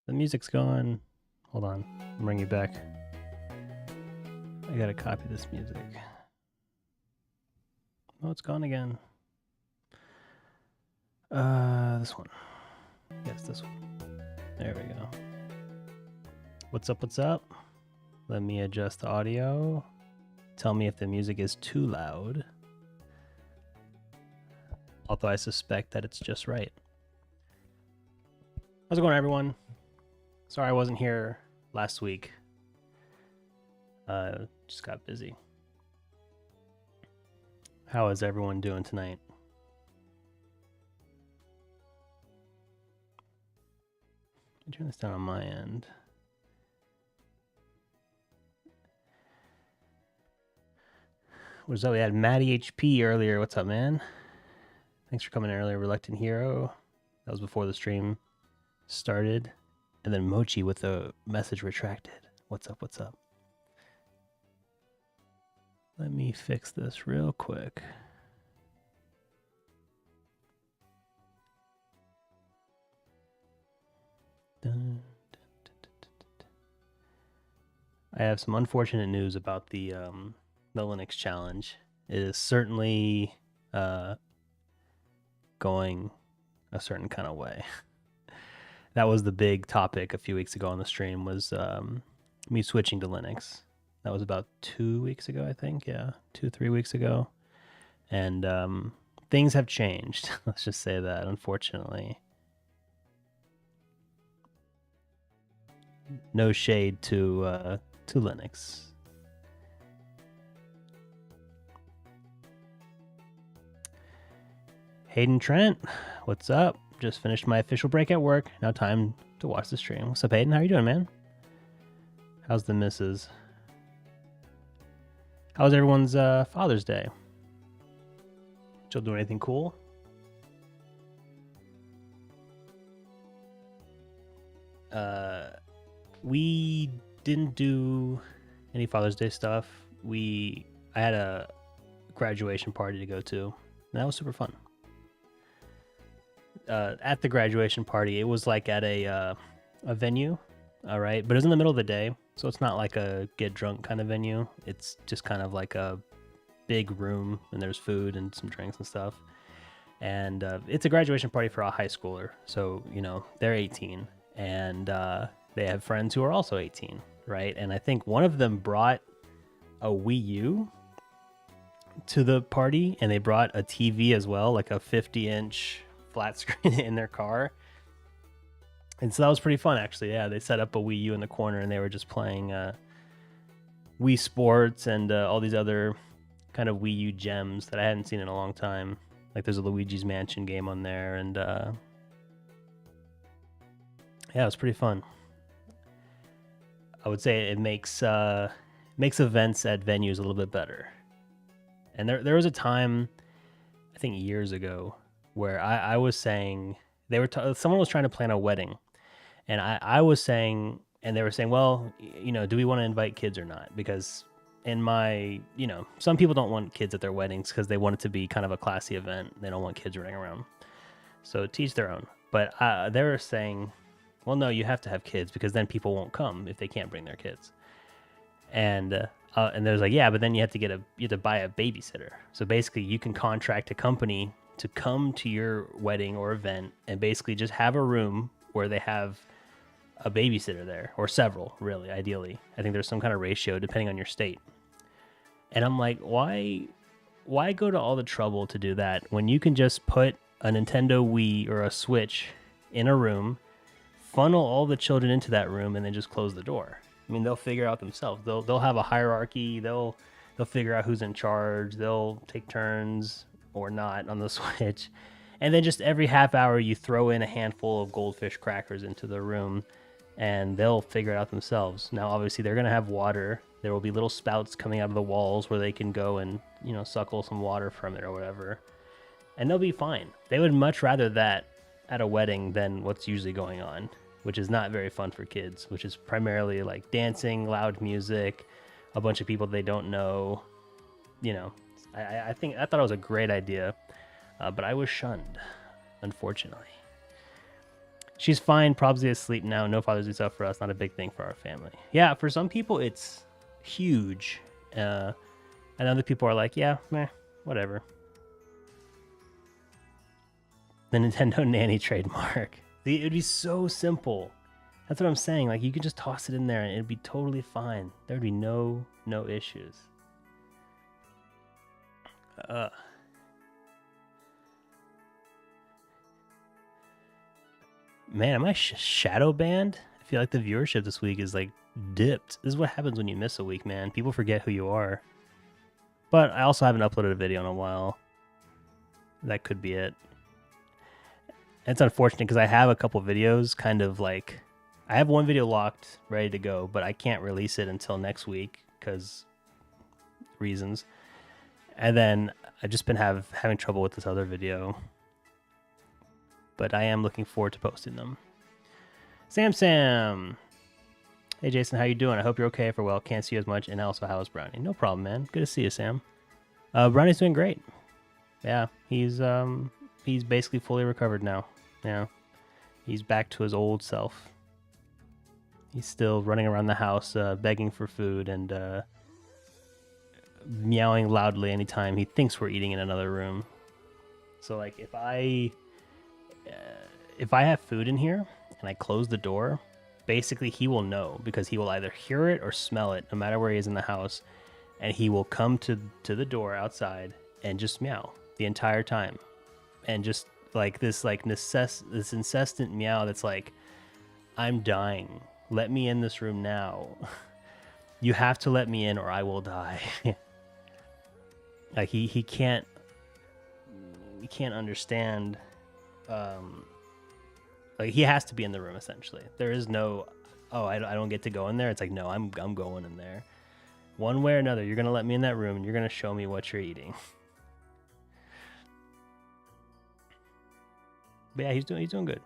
The music's gone. Hold on. I'll bring you back. I gotta copy this music. Oh, it's gone again. This one. Yes, this one. There we go. What's up? What's up? Let me adjust the audio. Tell me if the music is too loud. Although I suspect that it's just right. How's it going, everyone? Sorry I wasn't here last week. Just got busy. How is everyone doing tonight? Let me turn this down on my end. What's up? We had Matty HP earlier. What's up, man? Thanks for coming in earlier, Reluctant Hero. That was before the stream started. And then Mochi with the message retracted. What's up? What's up? Let me fix this real quick. I have some unfortunate news about the Linux challenge. It is certainly going a certain kind of way. That was the big topic a few weeks ago on the stream, was me switching to Linux. That was about 2 weeks ago, I think. Yeah, 2-3 weeks ago. And things have changed. Let's just say that, unfortunately. No shade to Linux. Hayden Trent, what's up? Just finished my official break at work. Now time to watch the stream. What's up, Hayden? How are you doing, man? How's the missus? How's everyone's Father's Day? Did y'all do anything cool? We didn't do any Father's Day stuff. I had a graduation party to go to, and that was super fun. At the graduation party, it was like at a venue, all right, but it was in the middle of the day, so it's not like a get drunk kind of venue. It's just kind of like a big room, and there's food and some drinks and stuff. And it's a graduation party for a high schooler, so they're 18, and they have friends who are also 18, right? And I think one of them brought a Wii U to the party, and they brought a TV as well, like a 50-inch flat screen in their car. And so that was pretty fun, actually. Yeah, they set up a Wii U in the corner, and they were just playing Wii Sports and all these other kind of Wii U gems that I hadn't seen in a long time. Like there's a Luigi's Mansion game on there, and yeah, it was pretty fun. I would say it makes events at venues a little bit better. And there was a time, I think years ago, where I was saying someone was trying to plan a wedding, and I was saying, and they were saying, well, do we want to invite kids or not? Because in my, some people don't want kids at their weddings because they want it to be kind of a classy event. They don't want kids running around. So teach their own. But they were saying, well, no, you have to have kids because then people won't come if they can't bring their kids. And there's like, yeah, but then you have to buy a babysitter. So basically, you can contract a company to come to your wedding or event and basically just have a room where they have a babysitter there, or several, really, ideally. I think there's some kind of ratio depending on your state. And I'm like, why go to all the trouble to do that when you can just put a Nintendo Wii or a Switch in a room, funnel all the children into that room, and then just close the door? I mean, they'll figure out themselves. They'll have a hierarchy. They'll figure out who's in charge. They'll take turns or not on the Switch. And then just every half hour, you throw in a handful of goldfish crackers into the room, and they'll figure it out themselves. Now, obviously, they're going to have water. There will be little spouts coming out of the walls where they can go and, suckle some water from it or whatever. And they'll be fine. They would much rather that at a wedding than what's usually going on, which is not very fun for kids, which is primarily like dancing, loud music, a bunch of people they don't know. I thought it was a great idea, but I was shunned, unfortunately. She's fine, probably asleep now. No Father's Day stuff for us. Not a big thing for our family. Yeah, for some people it's huge, and other people are like, yeah, meh, whatever. The Nintendo Nanny trademark. See, it'd be so simple. That's what I'm saying. Like, you could just toss it in there and it'd be totally fine. There'd be no issues. Man, am I shadow banned? I feel like the viewership this week is like dipped. This is what happens when you miss a week, man. People forget who you are. But I also haven't uploaded a video in a while. That could be it. It's unfortunate because I have a couple videos kind of like... I have one video locked, ready to go, but I can't release it until next week because reasons. And then I've just been having trouble with this other video. But I am looking forward to posting them. Sam. Hey, Jason, how you doing? I hope you're okay for well. Can't see you as much. And also, how is Brownie? No problem, man. Good to see you, Sam. Brownie's doing great. Yeah, he's basically fully recovered now. Yeah, he's back to his old self. He's still running around the house, begging for food and meowing loudly anytime he thinks we're eating in another room. So, like, if I have food in here and I close the door, basically he will know because he will either hear it or smell it, no matter where he is in the house, and he will come to the door outside and just meow the entire time, and just like this incessant meow that's like, I'm dying. Let me in this room now. You have to let me in or I will die. Like he can't understand. Like he has to be in the room essentially. There is no, oh, I don't get to go in there. It's like, no, I'm going in there. One way or another, you're gonna let me in that room and you're gonna show me what you're eating. But yeah, he's doing good.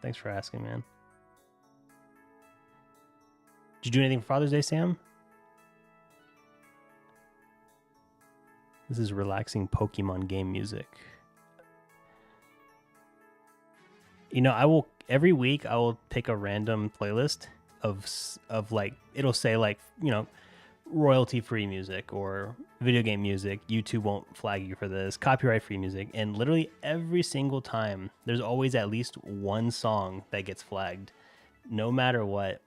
Thanks for asking, man. Did you do anything for Father's Day, Sam? This is relaxing Pokemon game music. You know, every week I will pick a random playlist of like, it'll say like, you know, royalty free music or video game music. YouTube won't flag you for this, copyright free music. And literally every single time there's always at least one song that gets flagged, no matter what.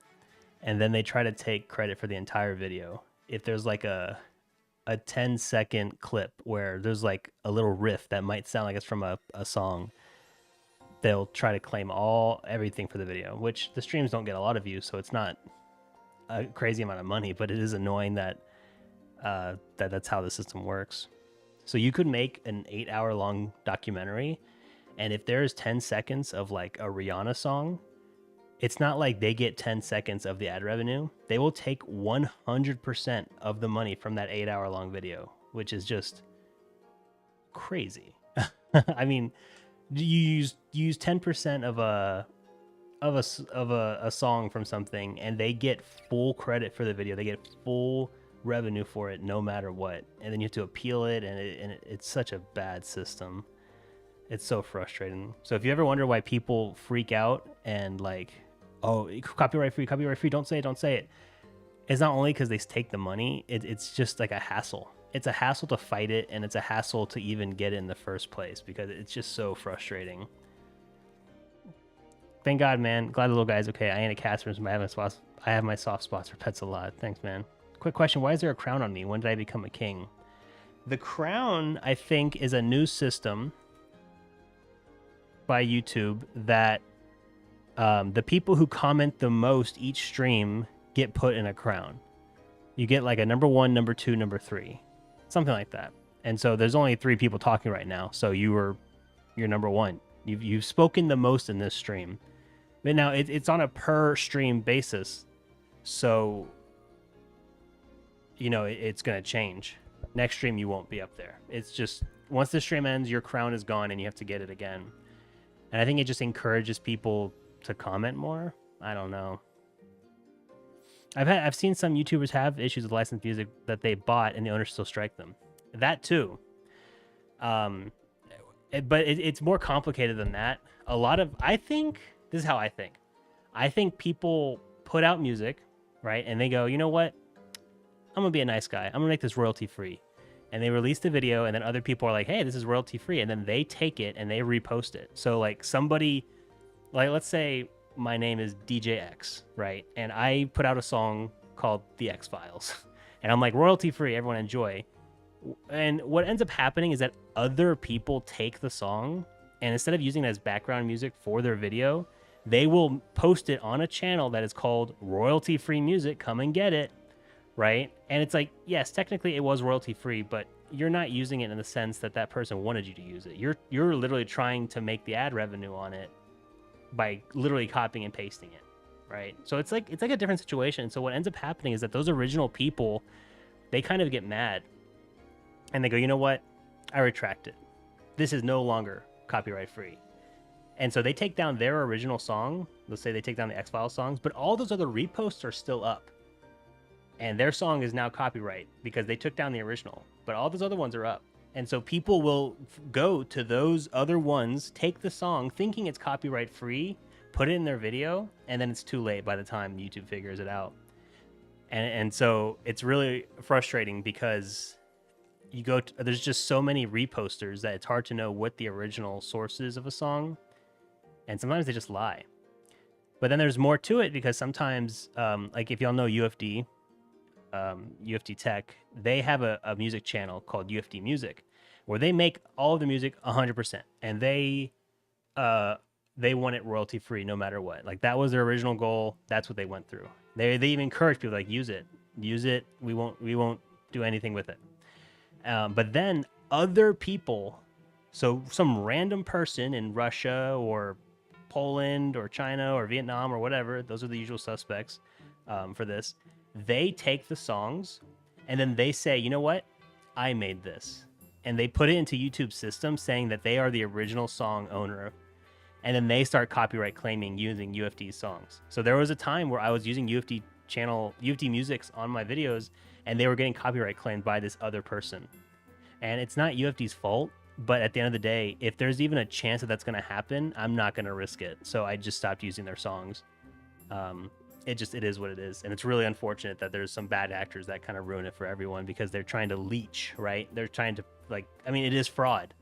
And then they try to take credit for the entire video. If there's like a 10-second clip where there's like a little riff that might sound like it's from a song, they'll try to claim everything for the video, which the streams don't get a lot of views, so it's not a crazy amount of money, but it is annoying that that's how the system works. So you could make an 8-hour-long documentary, and if there's 10 seconds of like a Rihanna song, it's not like they get 10 seconds of the ad revenue. They will take 100% of the money from that 8-hour-long video, which is just crazy. I mean, you use 10% of a song from something, and they get full credit for the video. They get full revenue for it, no matter what. And then you have to appeal it, and it's such a bad system. It's so frustrating. So if you ever wonder why people freak out and like, oh, copyright free, don't say it. It's not only because they take the money, it's just like a hassle. It's a hassle to fight it, and it's a hassle to even get it in the first place because it's just so frustrating. Thank God, man. Glad the little guy's okay. I ain't a cat person, but I have my soft spots for pets a lot. Thanks, man. Quick question. Why is there a crown on me? When did I become a king? The crown, I think, is a new system by YouTube that the people who comment the most each stream get put in a crown. You get like a number 1, number 2, number 3. Something like that. And so there's only 3 people talking right now. So you're number 1. You've spoken the most in this stream. But now it's on a per stream basis. So, you know, it's going to change. Next stream, you won't be up there. It's just, once the stream ends, your crown is gone and you have to get it again. And I think it just encourages people to comment more. I don't know. I've seen some YouTubers have issues with licensed music that they bought and the owners still strike them. That too. But it's more complicated than that. I think This is how I think. I think people put out music, right? And they go, you know what? I'm gonna be a nice guy. I'm gonna make this royalty free. And they release the video, and then other people are like, hey, this is royalty free. And then they take it and they repost it. So like somebody, like let's say my name is DJ X, right? And I put out a song called The X Files. And I'm like, royalty free, everyone enjoy. And what ends up happening is that other people take the song, and instead of using it as background music for their video, they will post it on a channel that is called royalty free music. Come and get it, right? And it's like, yes, technically it was royalty free, but you're not using it in the sense that that person wanted you to use it. You're literally trying to make the ad revenue on it by literally copying and pasting it, right? So it's like a different situation. So what ends up happening is that those original people, they kind of get mad and they go, you know what? I retract it. This is no longer copyright free. And so they take down their original song. Let's say they take down the X-Files songs, but all those other reposts are still up. And their song is now copyright because they took down the original, but all those other ones are up. And so people will go to those other ones, take the song thinking it's copyright free, put it in their video, and then it's too late by the time YouTube figures it out. And so it's really frustrating because you go to, there's just so many reposters that it's hard to know what the original source is of a song. And sometimes they just lie. But then there's more to it because sometimes, like if y'all know UFD, UFD Tech, they have a music channel called UFD Music, where they make all of the music 100%, and they want it royalty free no matter what. Like that was their original goal. That's what they went through. They even encourage people like use it. We won't do anything with it. But then other people, so some random person in Russia or Poland or China or Vietnam or whatever, those are the usual suspects for this. They take the songs and then they say, you know what? I made this. And they put it into YouTube's system saying that they are the original song owner. And then they start copyright claiming using UFD's songs. So there was a time where I was using UFD Musics on my videos, and they were getting copyright claimed by this other person. And it's not UFD's fault, but at the end of the day, if there's even a chance that that's going to happen, I'm not going to risk it. So I just stopped using their songs. It is what it is. And it's really unfortunate that there's some bad actors that kind of ruin it for everyone because they're trying to leech, right? They're trying to it is fraud.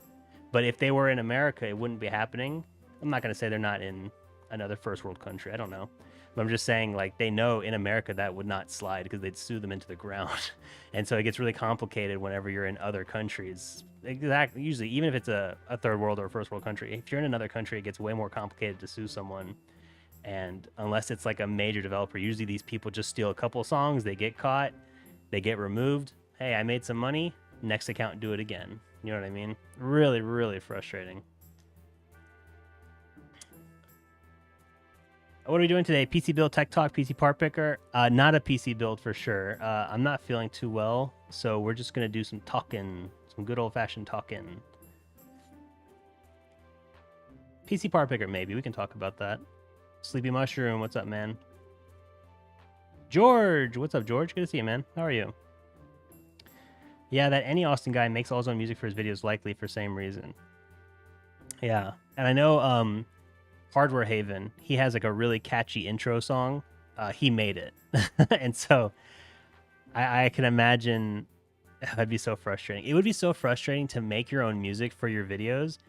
But if they were in America, it wouldn't be happening. I'm not going to say they're not in another first world country. I don't know. But I'm just saying, like, they know in America that would not slide because they'd sue them into the ground. And so it gets really complicated whenever you're in other countries. Exactly. Usually, even if it's a third world or a first world country, if you're in another country, it gets way more complicated to sue someone. And unless it's like a major developer, usually these people just steal a couple of songs, they get caught, they get removed. Hey, I made some money. Next account, do it again. You know what I mean? Really, really frustrating. What are we doing today? PC build, tech talk, PC part picker? Not a PC build for sure. I'm not feeling too well, so we're just gonna do some talking, some good old fashioned talking. PC part picker, maybe we can talk about that. Sleepy Mushroom, what's up, man? George, what's up, George? Good to see you, man. How are you? Yeah, that Any Austin guy makes all his own music for his videos, likely for same reason. Yeah, and I know Hardware Haven, he has like a really catchy intro song. He made it. And so I can imagine that'd be so frustrating. It would be so frustrating to make your own music for your videos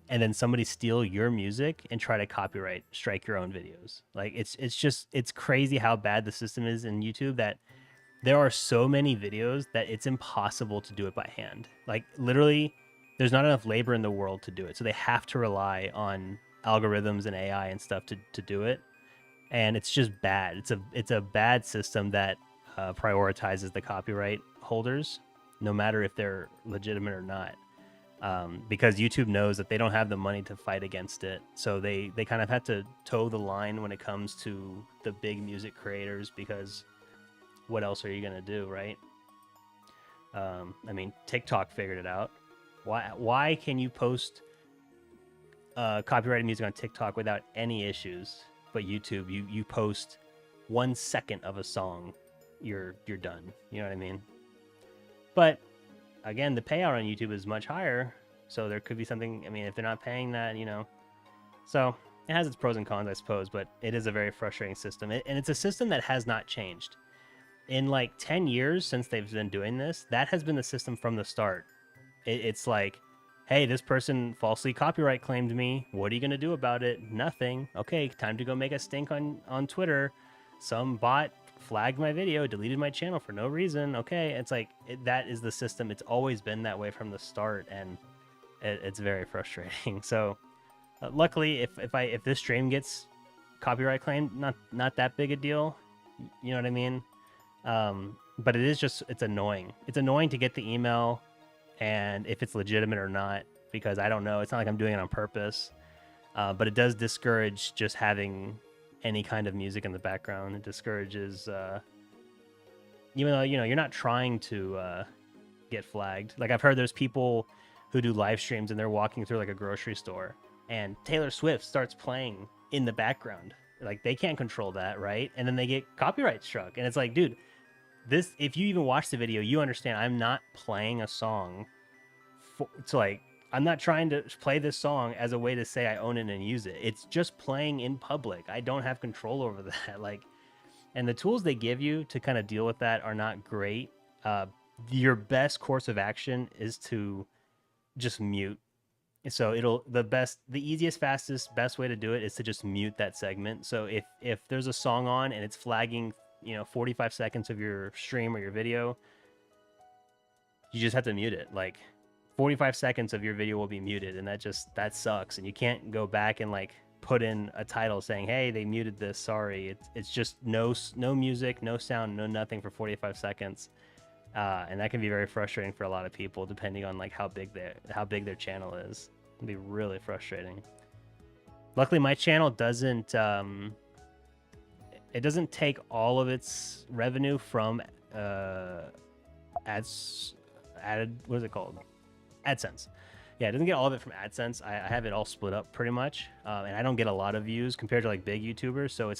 and then somebody steal your music and try to copyright strike your own videos. Like it's crazy how bad the system is in YouTube that there are so many videos that it's impossible to do it by hand. Like literally there's not enough labor in the world to do it. So they have to rely on algorithms and AI and stuff to do it. And it's just bad. It's a bad system that prioritizes the copyright holders, no matter if they're legitimate or not. Because YouTube knows that they don't have the money to fight against it. So they kind of had to toe the line when it comes to the big music creators, because what else are you going to do, right? I mean, TikTok figured it out. Why can you post copyrighted music on TikTok without any issues, but YouTube, you post 1 second of a song, you're done. You know what I mean? But again, the payout on YouTube is much higher, so there could be something. I mean, if they're not paying that, you know. So it has its pros and cons, I suppose, but it is a very frustrating system. And it's a system that has not changed. In like 10 years since they've been doing this, that has been the system from the start. It's like, hey, this person falsely copyright claimed me. What are you going to do about it? Nothing. Okay, time to go make a stink on Twitter. Some bot flagged my video, deleted my channel for no reason. Okay, it's like that is the system. It's always been that way from the start, and it's very frustrating. So luckily, if this stream gets copyright claimed, not that big a deal. You know what I mean? But it is just, it's annoying. It's annoying to get the email and if it's legitimate or not, because I don't know. It's not like I'm doing it on purpose. But it does discourage just having any kind of music in the background. It discourages, even though, you're not trying to get flagged. Like I've heard there's people who do live streams and they're walking through like a grocery store and Taylor Swift starts playing in the background. Like they can't control that, right? And then they get copyright struck. And it's like, dude, this, if you even watch the video, you understand I'm not playing a song to like, I'm not trying to play this song as a way to say I own it and use it. It's just playing in public. I don't have control over that. Like, and the tools they give you to kind of deal with that are not great. Your best course of action is to just mute. So the easiest, fastest, best way to do it is to just mute that segment. So if there's a song on and it's flagging, 45 seconds of your stream or your video, you just have to mute it. Like 45 seconds of your video will be muted, and that sucks. And you can't go back and like put in a title saying, hey, they muted this, sorry. It's just no music, no sound, no nothing for 45 seconds. And that can be very frustrating for a lot of people, depending on like how big their channel is. It can be really frustrating. Luckily, my channel doesn't take all of its revenue from AdSense. Yeah, it doesn't get all of it from AdSense. I have it all split up pretty much, and I don't get a lot of views compared to like big YouTubers. So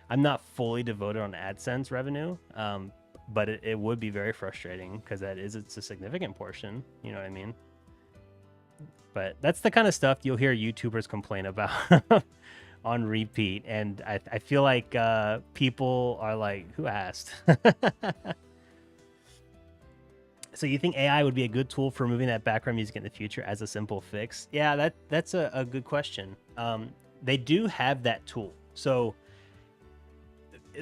I'm not fully devoted on AdSense revenue. But it would be very frustrating because it's a significant portion. You know what I mean? But that's the kind of stuff you'll hear YouTubers complain about on repeat. And I feel like people are like, who asked? So you think AI would be a good tool for removing that background music in the future as a simple fix? Yeah, that's a good question. They do have that tool. So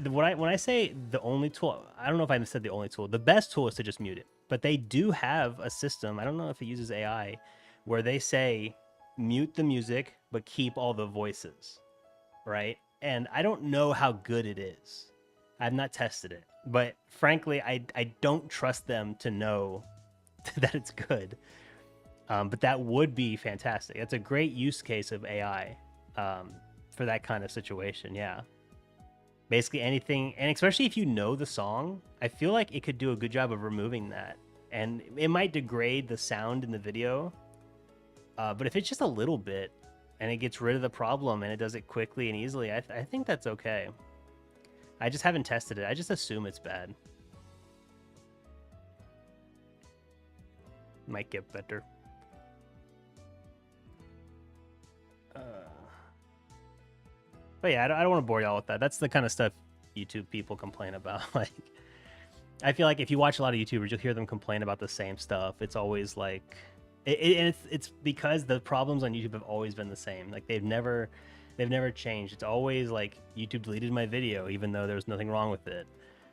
when I say the only tool, I don't know if I said the only tool. The best tool is to just mute it. But they do have a system, I don't know if it uses AI, where they say mute the music but keep all the voices, right? And I don't know how good it is. I've not tested it. But frankly, I don't trust them to know that it's good. But that would be fantastic. That's a great use case of AI for that kind of situation, yeah. Basically anything, and especially if you know the song, I feel like it could do a good job of removing that. And it might degrade the sound in the video, but if it's just a little bit and it gets rid of the problem and it does it quickly and easily, I think that's okay. I just haven't tested it. I just assume it's bad. Might get better. But yeah, I don't want to bore y'all with that. That's the kind of stuff YouTube people complain about. Like, I feel like if you watch a lot of YouTubers, you'll hear them complain about the same stuff. It's always like, and it's because the problems on YouTube have always been the same. Like they've never changed. It's always like YouTube deleted my video even though there's nothing wrong with it,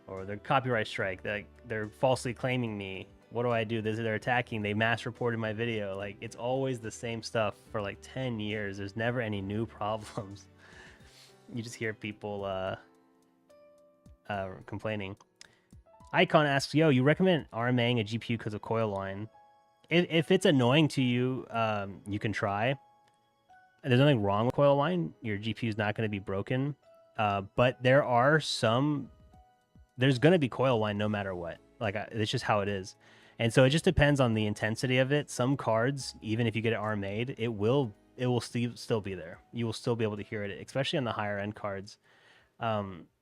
or they're copyright strike. They're falsely claiming me. What do I do? They're attacking. They mass reported my video. Like it's always the same stuff for like 10 years. There's never any new problems. You just hear people complaining. Icon asks, yo, you recommend RMAing a GPU because of coil line? If it's annoying to you, you can try. There's nothing wrong with coil line. Your GPU is not going to be broken. But there's going to be coil line no matter what. Like it's just how it is. And so it just depends on the intensity of it. Some cards, even if you get it RMA'd, it will still be there. You will still be able to hear it, especially on the higher end cards.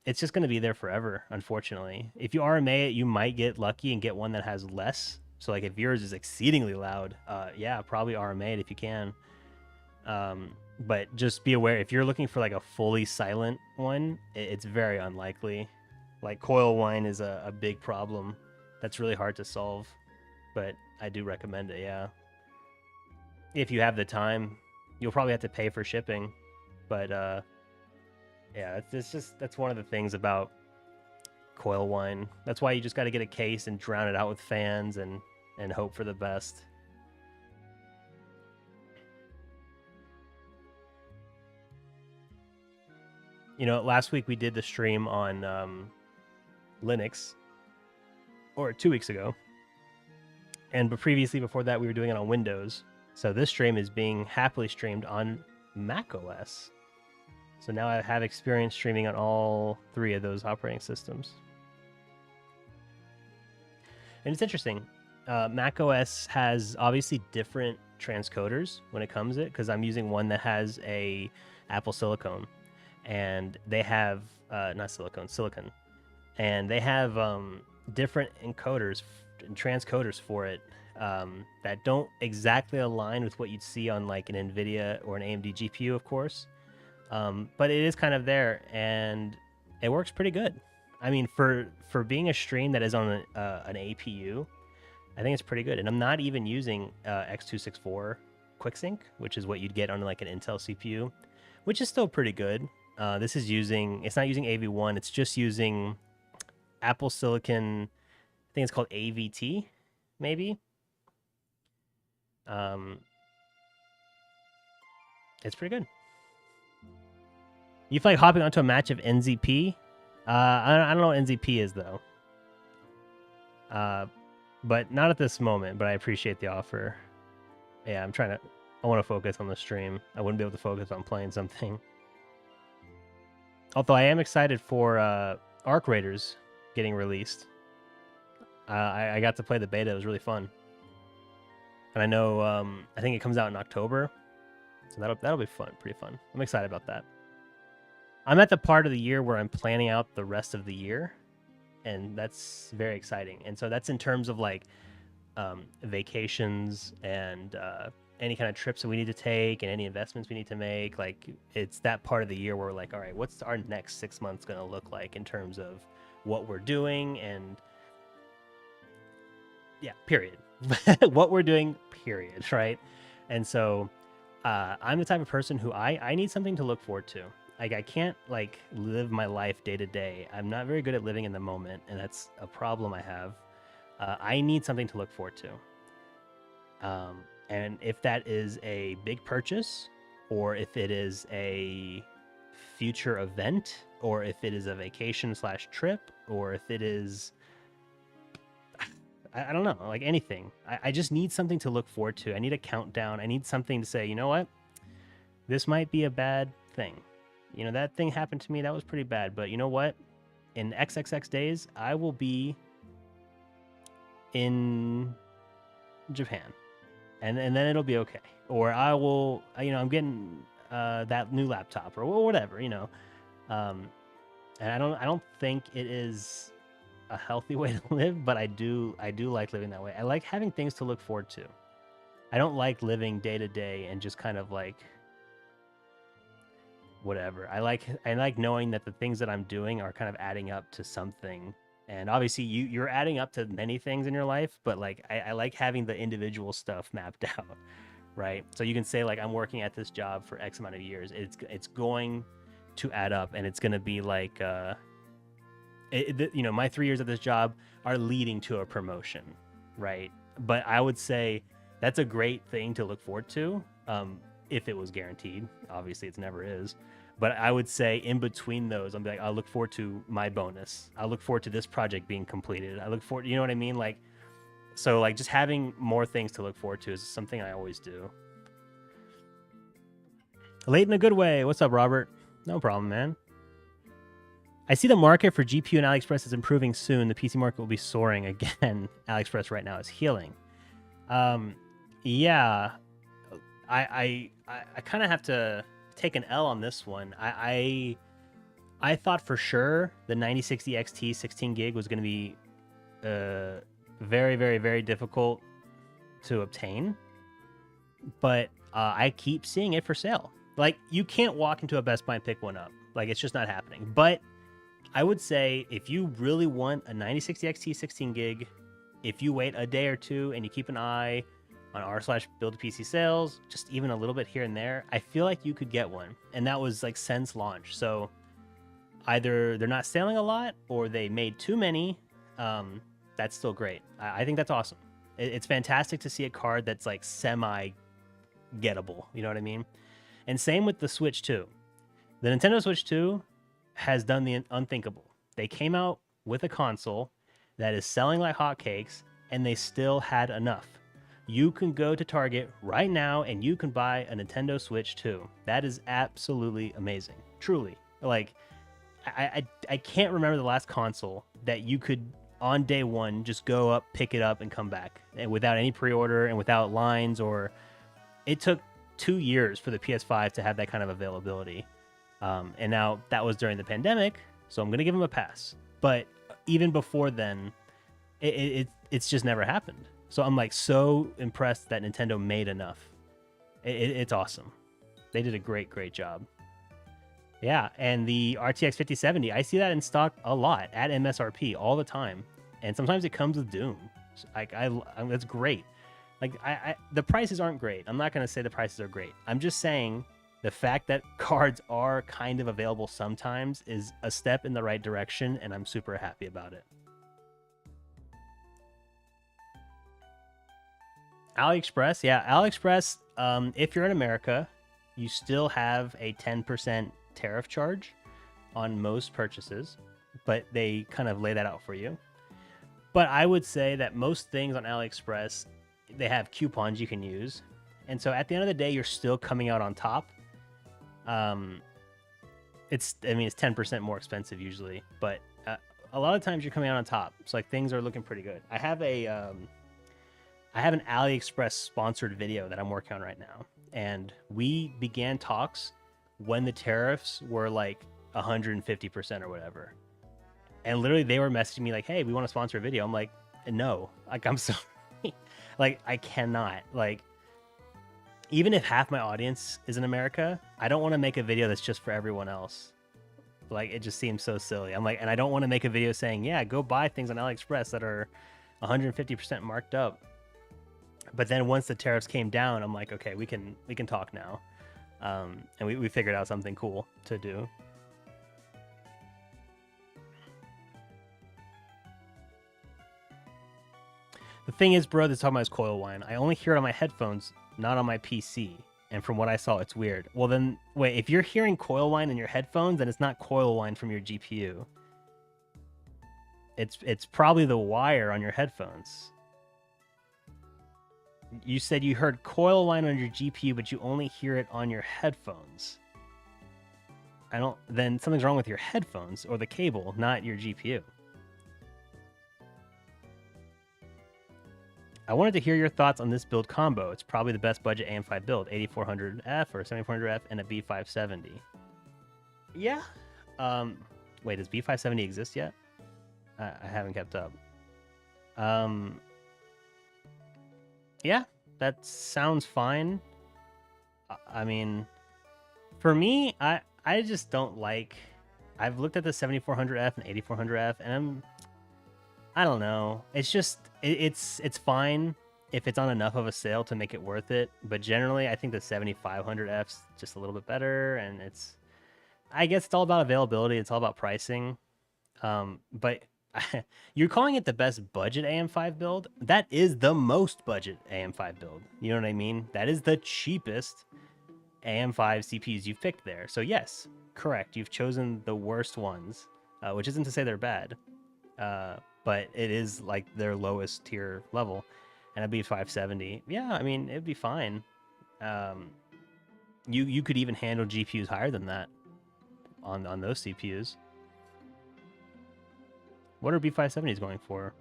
It's just going to be there forever, unfortunately. If you RMA it, you might get lucky and get one that has less. So like if yours is exceedingly loud, yeah, probably RMA it if you can. But just be aware, if you're looking for like a fully silent one, it's very unlikely. Like coil whine is a big problem that's really hard to solve, but I do recommend it. Yeah, if you have the time, you'll probably have to pay for shipping, but yeah, it's just that's one of the things about coil whine. That's why you just got to get a case and drown it out with fans and hope for the best. You know, last week we did the stream on Linux, or 2 weeks ago, and but previously before that we were doing it on Windows. So this stream is being happily streamed on Mac OS. So now I have experience streaming on all three of those operating systems. And it's interesting. Mac OS has obviously different transcoders when it comes to it, because I'm using one that has a Apple Silicon, and they have not silicon, and they have different encoders and transcoders for it that don't exactly align with what you'd see on like an NVIDIA or an AMD GPU, of course. But it is kind of there, and it works pretty good. I mean, for being a stream that is on an APU, I think it's pretty good. And I'm not even using X264 QuickSync, which is what you'd get on like an Intel CPU, which is still pretty good. This is using, it's not using AV1, it's just using Apple Silicon, I think it's called AVT, maybe. It's pretty good. You feel like hopping onto a match of NZP? I don't know what NZP is, though. But not at this moment, but I appreciate the offer. Yeah, I want to focus on the stream. I wouldn't be able to focus on playing something. Although I am excited for Arc Raiders getting released. I got to play the beta. It was really fun. And I know, I think it comes out in October. So that'll be fun, pretty fun. I'm excited about that. I'm at the part of the year where I'm planning out the rest of the year, and that's very exciting. And so that's in terms of like vacations and any kind of trips that we need to take and any investments we need to make. Like it's that part of the year where we're like, all right, what's our next 6 months going to look like in terms of what we're doing and yeah, period. What we're doing, period, right? And so I'm the type of person who I need something to look forward to. Like I can't like live my life day to day. I'm not very good at living in the moment, and that's a problem I have. I need something to look forward to. And if that is a big purchase, or if it is a future event, or if it is a vacation / trip, or if it is, I don't know, like anything. I just need something to look forward to. I need a countdown. I need something to say, you know what? This might be a bad thing. You know, that thing happened to me. That was pretty bad. But you know what? In XXX days, I will be in Japan. And then it'll be okay. Or I will, you know, I'm getting that new laptop or whatever, you know. And I don't think it is a healthy way to live, but I do like living that way. I like having things to look forward to. I don't like living day to day and just kind of like whatever. I like knowing that the things that I'm doing are kind of adding up to something. And obviously you're adding up to many things in your life, but like I like having the individual stuff mapped out, right? So you can say like I'm working at this job for X amount of years. It's going to add up, and it's going to be like you know, my 3 years at this job are leading to a promotion, right? But I would say that's a great thing to look forward to, if it was guaranteed. Obviously, it never is. But I would say in between those, I'm like, I'll look forward to my bonus. I'll look forward to this project being completed. I look forward, you know what I mean? Like, so like just having more things to look forward to is something I always do. Late in a good way. What's up, Robert? No problem, man. I see the market for GPU and AliExpress is improving soon. The PC market will be soaring again. AliExpress right now is healing. Yeah, I kind of have to take an L on this one. I thought for sure the 9060 XT 16 gig was going to be very, very, very difficult to obtain, but I keep seeing it for sale. Like, you can't walk into a Best Buy and pick one up. Like, it's just not happening. But I would say if you really want a 9060 XT 16 gig, if you wait a day or two and you keep an eye on r/build PC sales, just even a little bit here and there, I feel like you could get one. And that was like since launch. So either they're not selling a lot or they made too many. That's still great. I think that's awesome. It's fantastic to see a card that's like semi gettable. You know what I mean? And same with the Switch 2. The Nintendo Switch 2 has done the unthinkable. They came out with a console that is selling like hotcakes, and they still had enough. You can go to Target right now and you can buy a Nintendo Switch 2. That is absolutely amazing. Truly. Like, I can't remember the last console that you could, on day one, just go up, pick it up, and come back, and without any pre-order and without lines. Or it took 2 years for the PS5 to have that kind of availability. And now that was during the pandemic, so I'm going to give them a pass. But even before then, it's just never happened. So I'm like so impressed that Nintendo made enough. It's awesome. They did a great job. Yeah, and the RTX 5070, I see that in stock a lot at MSRP all the time, and sometimes it comes with Doom. Like that's great. Like the prices aren't great. I'm not gonna say the prices are great. I'm just saying the fact that cards are kind of available sometimes is a step in the right direction, and I'm super happy about it. AliExpress, yeah, AliExpress. If you're in America, you still have a 10% tariff charge on most purchases, but they kind of lay that out for you. But I would say that most things on AliExpress, they have coupons you can use, and so at the end of the day, you're still coming out on top. It's 10% more expensive usually, but a lot of times you're coming out on top. So like things are looking pretty good. I have an AliExpress sponsored video that I'm working on right now, and we began talks when the tariffs were like 150% or whatever. And literally they were messaging me like, hey, we want to sponsor a video. I'm like, no, like, I'm sorry. Like, I cannot. Like, even if half my audience is in America, I don't want to make a video that's just for everyone else. Like, it just seems so silly. I'm like, and I don't want to make a video saying, yeah, go buy things on AliExpress that are 150% marked up. But then once the tariffs came down, I'm like, okay, we can talk now. And we figured out something cool to do. The thing is, bro, this talking about is coil whine. I only hear it on my headphones, not on my PC. And from what I saw, it's weird. Well, then, wait, if you're hearing coil whine in your headphones, then it's not coil whine from your GPU. It's probably the wire on your headphones. You said you heard coil whine on your GPU, but you only hear it on your headphones. Then something's wrong with your headphones or the cable, not your GPU. I wanted to hear your thoughts on this build combo. It's probably the best budget AM5 build, 8400F or 7400F and a B570. Yeah. Wait, does B570 exist yet? I haven't kept up. Yeah, that sounds fine. I mean, for me, I just don't like. I've looked at the 7400F and 8400F, and I don't know. It's just it's fine if it's on enough of a sale to make it worth it. But generally, I think the 7500F's just a little bit better, and I guess it's all about availability. It's all about pricing. But you're calling it the best budget AM5 build? That is the most budget AM5 build. You know what I mean? That is the cheapest AM5 CPUs you've picked there. So yes, correct. You've chosen the worst ones, which isn't to say they're bad, but it is like their lowest tier level. And a B570, yeah, I mean, it'd be fine. You could even handle GPUs higher than that on those CPUs. What are B570s going for?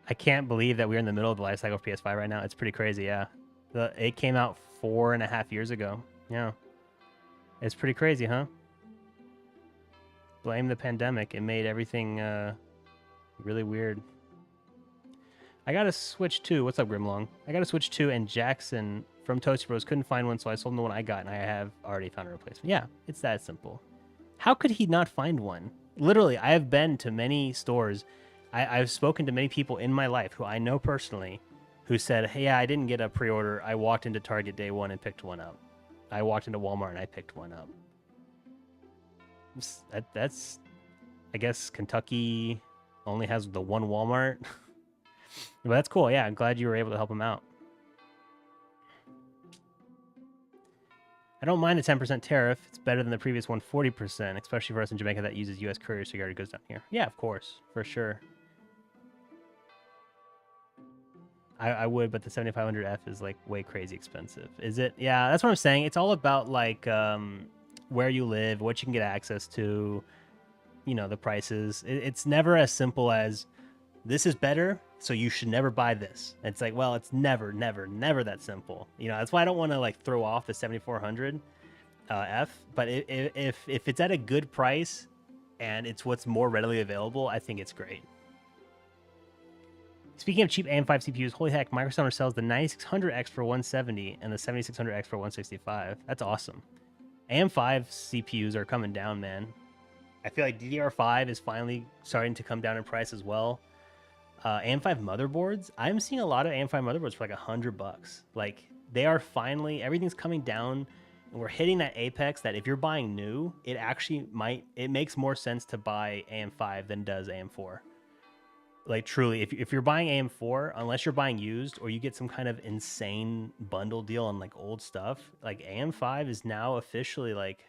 I can't believe that we're in the middle of the life cycle of PS5 right now. It's pretty crazy, yeah. It came out 4.5 years ago. Yeah. It's pretty crazy, huh? Blame the pandemic. It made everything really weird. I got to Switch 2. What's up, Grimlong? I got to Switch 2, and Jackson from Toasty Bros. Couldn't find one, so I sold him the one I got, and I have already found a replacement. Yeah, it's that simple. How could he not find one? Literally, I have been to many stores. I've spoken to many people in my life who I know personally who said, hey, yeah, I didn't get a pre-order. I walked into Target day one and picked one up. I walked into Walmart and I picked one up. That's I guess Kentucky only has the one Walmart. But that's cool. Yeah, I'm glad you were able to help him out. I don't mind the 10% tariff. It's better than the previous 140%, especially for us in Jamaica that uses U.S. courier, so it goes down here. Yeah, of course, for sure. I would, but the 7500F is like way crazy expensive. Is it? Yeah, that's what I'm saying. It's all about like where you live, what you can get access to, you know, the prices. It's never as simple as this is better, so you should never buy this. It's like, well, it's never that simple. You know, that's why I don't want to like throw off the 7400 F. But if it's at a good price and it's what's more readily available, I think it's great. Speaking of cheap AM5 CPUs, holy heck, Microsoft sells the 9600X for 170 and the 7600X for 165. That's awesome. AM5 CPUs are coming down, man. I feel like DDR5 is finally starting to come down in price as well. AM5 motherboards, I'm seeing a lot of AM5 motherboards for like $100. Like they are finally, everything's coming down and we're hitting that apex that if you're buying new, it actually it makes more sense to buy AM5 than does AM4. Like truly, if you're buying AM4, unless you're buying used or you get some kind of insane bundle deal on like old stuff, like AM5 is now officially like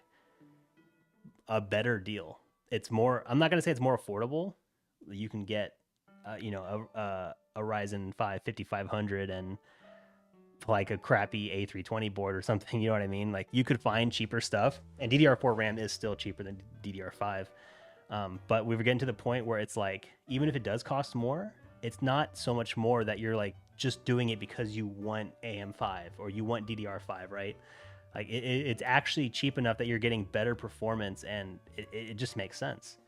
a better deal. It's more, I'm not going to say it's more affordable. You can get, a Ryzen 5 5500 and like a crappy A320 board or something. You know what I mean? Like you could find cheaper stuff, and DDR4 RAM is still cheaper than DDR5. But we were getting to the point where it's like, even if it does cost more, it's not so much more that you're like just doing it because you want AM5 or you want DDR5, right? Like it's actually cheap enough that you're getting better performance, and it just makes sense.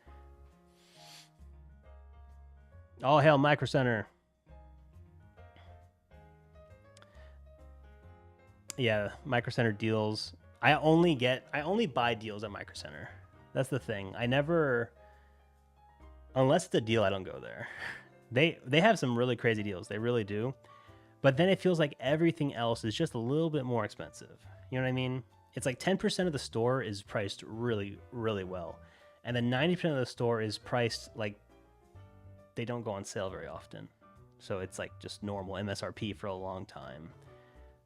All hail Micro Center. Yeah, Micro Center deals. I only buy deals at Micro Center. That's the thing. I never, unless it's a deal, I don't go there. They have some really crazy deals. They really do. But then it feels like everything else is just a little bit more expensive. You know what I mean? It's like 10% of the store is priced really, really well. And then 90% of the store is priced like they don't go on sale very often. So it's like just normal MSRP for a long time.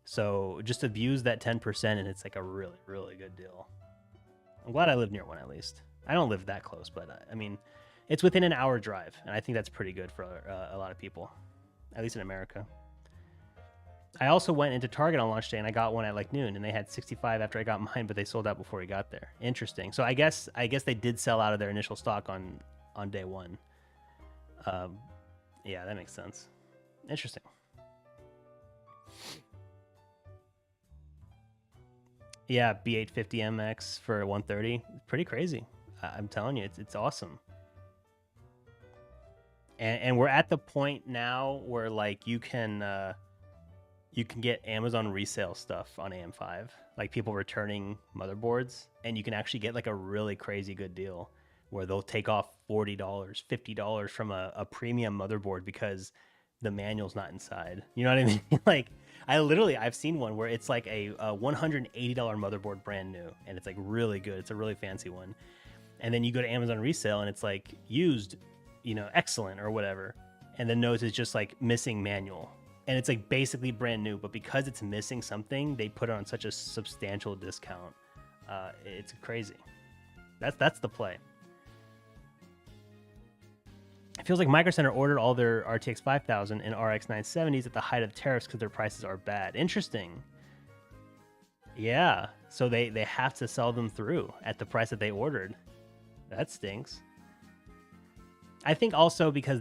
So just abuse that 10% and it's like a really, really good deal. I'm glad I live near one at least. I don't live that close, but I mean, it's within an hour drive, and I think that's pretty good for a lot of people, at least in America. I also went into Target on launch day, and I got one at like noon, and they had 65 after I got mine, but they sold out before we got there. Interesting. So I guess they did sell out of their initial stock on day one. Yeah, that makes sense. Interesting. Yeah, B850MX for 130. Pretty crazy. I'm telling you, it's awesome. And we're at the point now where like you can get Amazon resale stuff on AM5, like people returning motherboards, and you can actually get like a really crazy good deal where they'll take off $40, $50 from a premium motherboard because the manual's not inside. You know what I mean? Like I've seen one where it's like a $180 motherboard brand new, and it's like really good. It's a really fancy one. And then you go to Amazon resale and it's like used, excellent or whatever. And the nose is just like missing manual. And it's like basically brand new, but because it's missing something, they put it on such a substantial discount. It's crazy. That's the play. It feels like Micro Center ordered all their RTX 5000 and RX 970s at the height of tariffs because their prices are bad. Interesting. Yeah, so they have to sell them through at the price that they ordered. That stinks. I think also because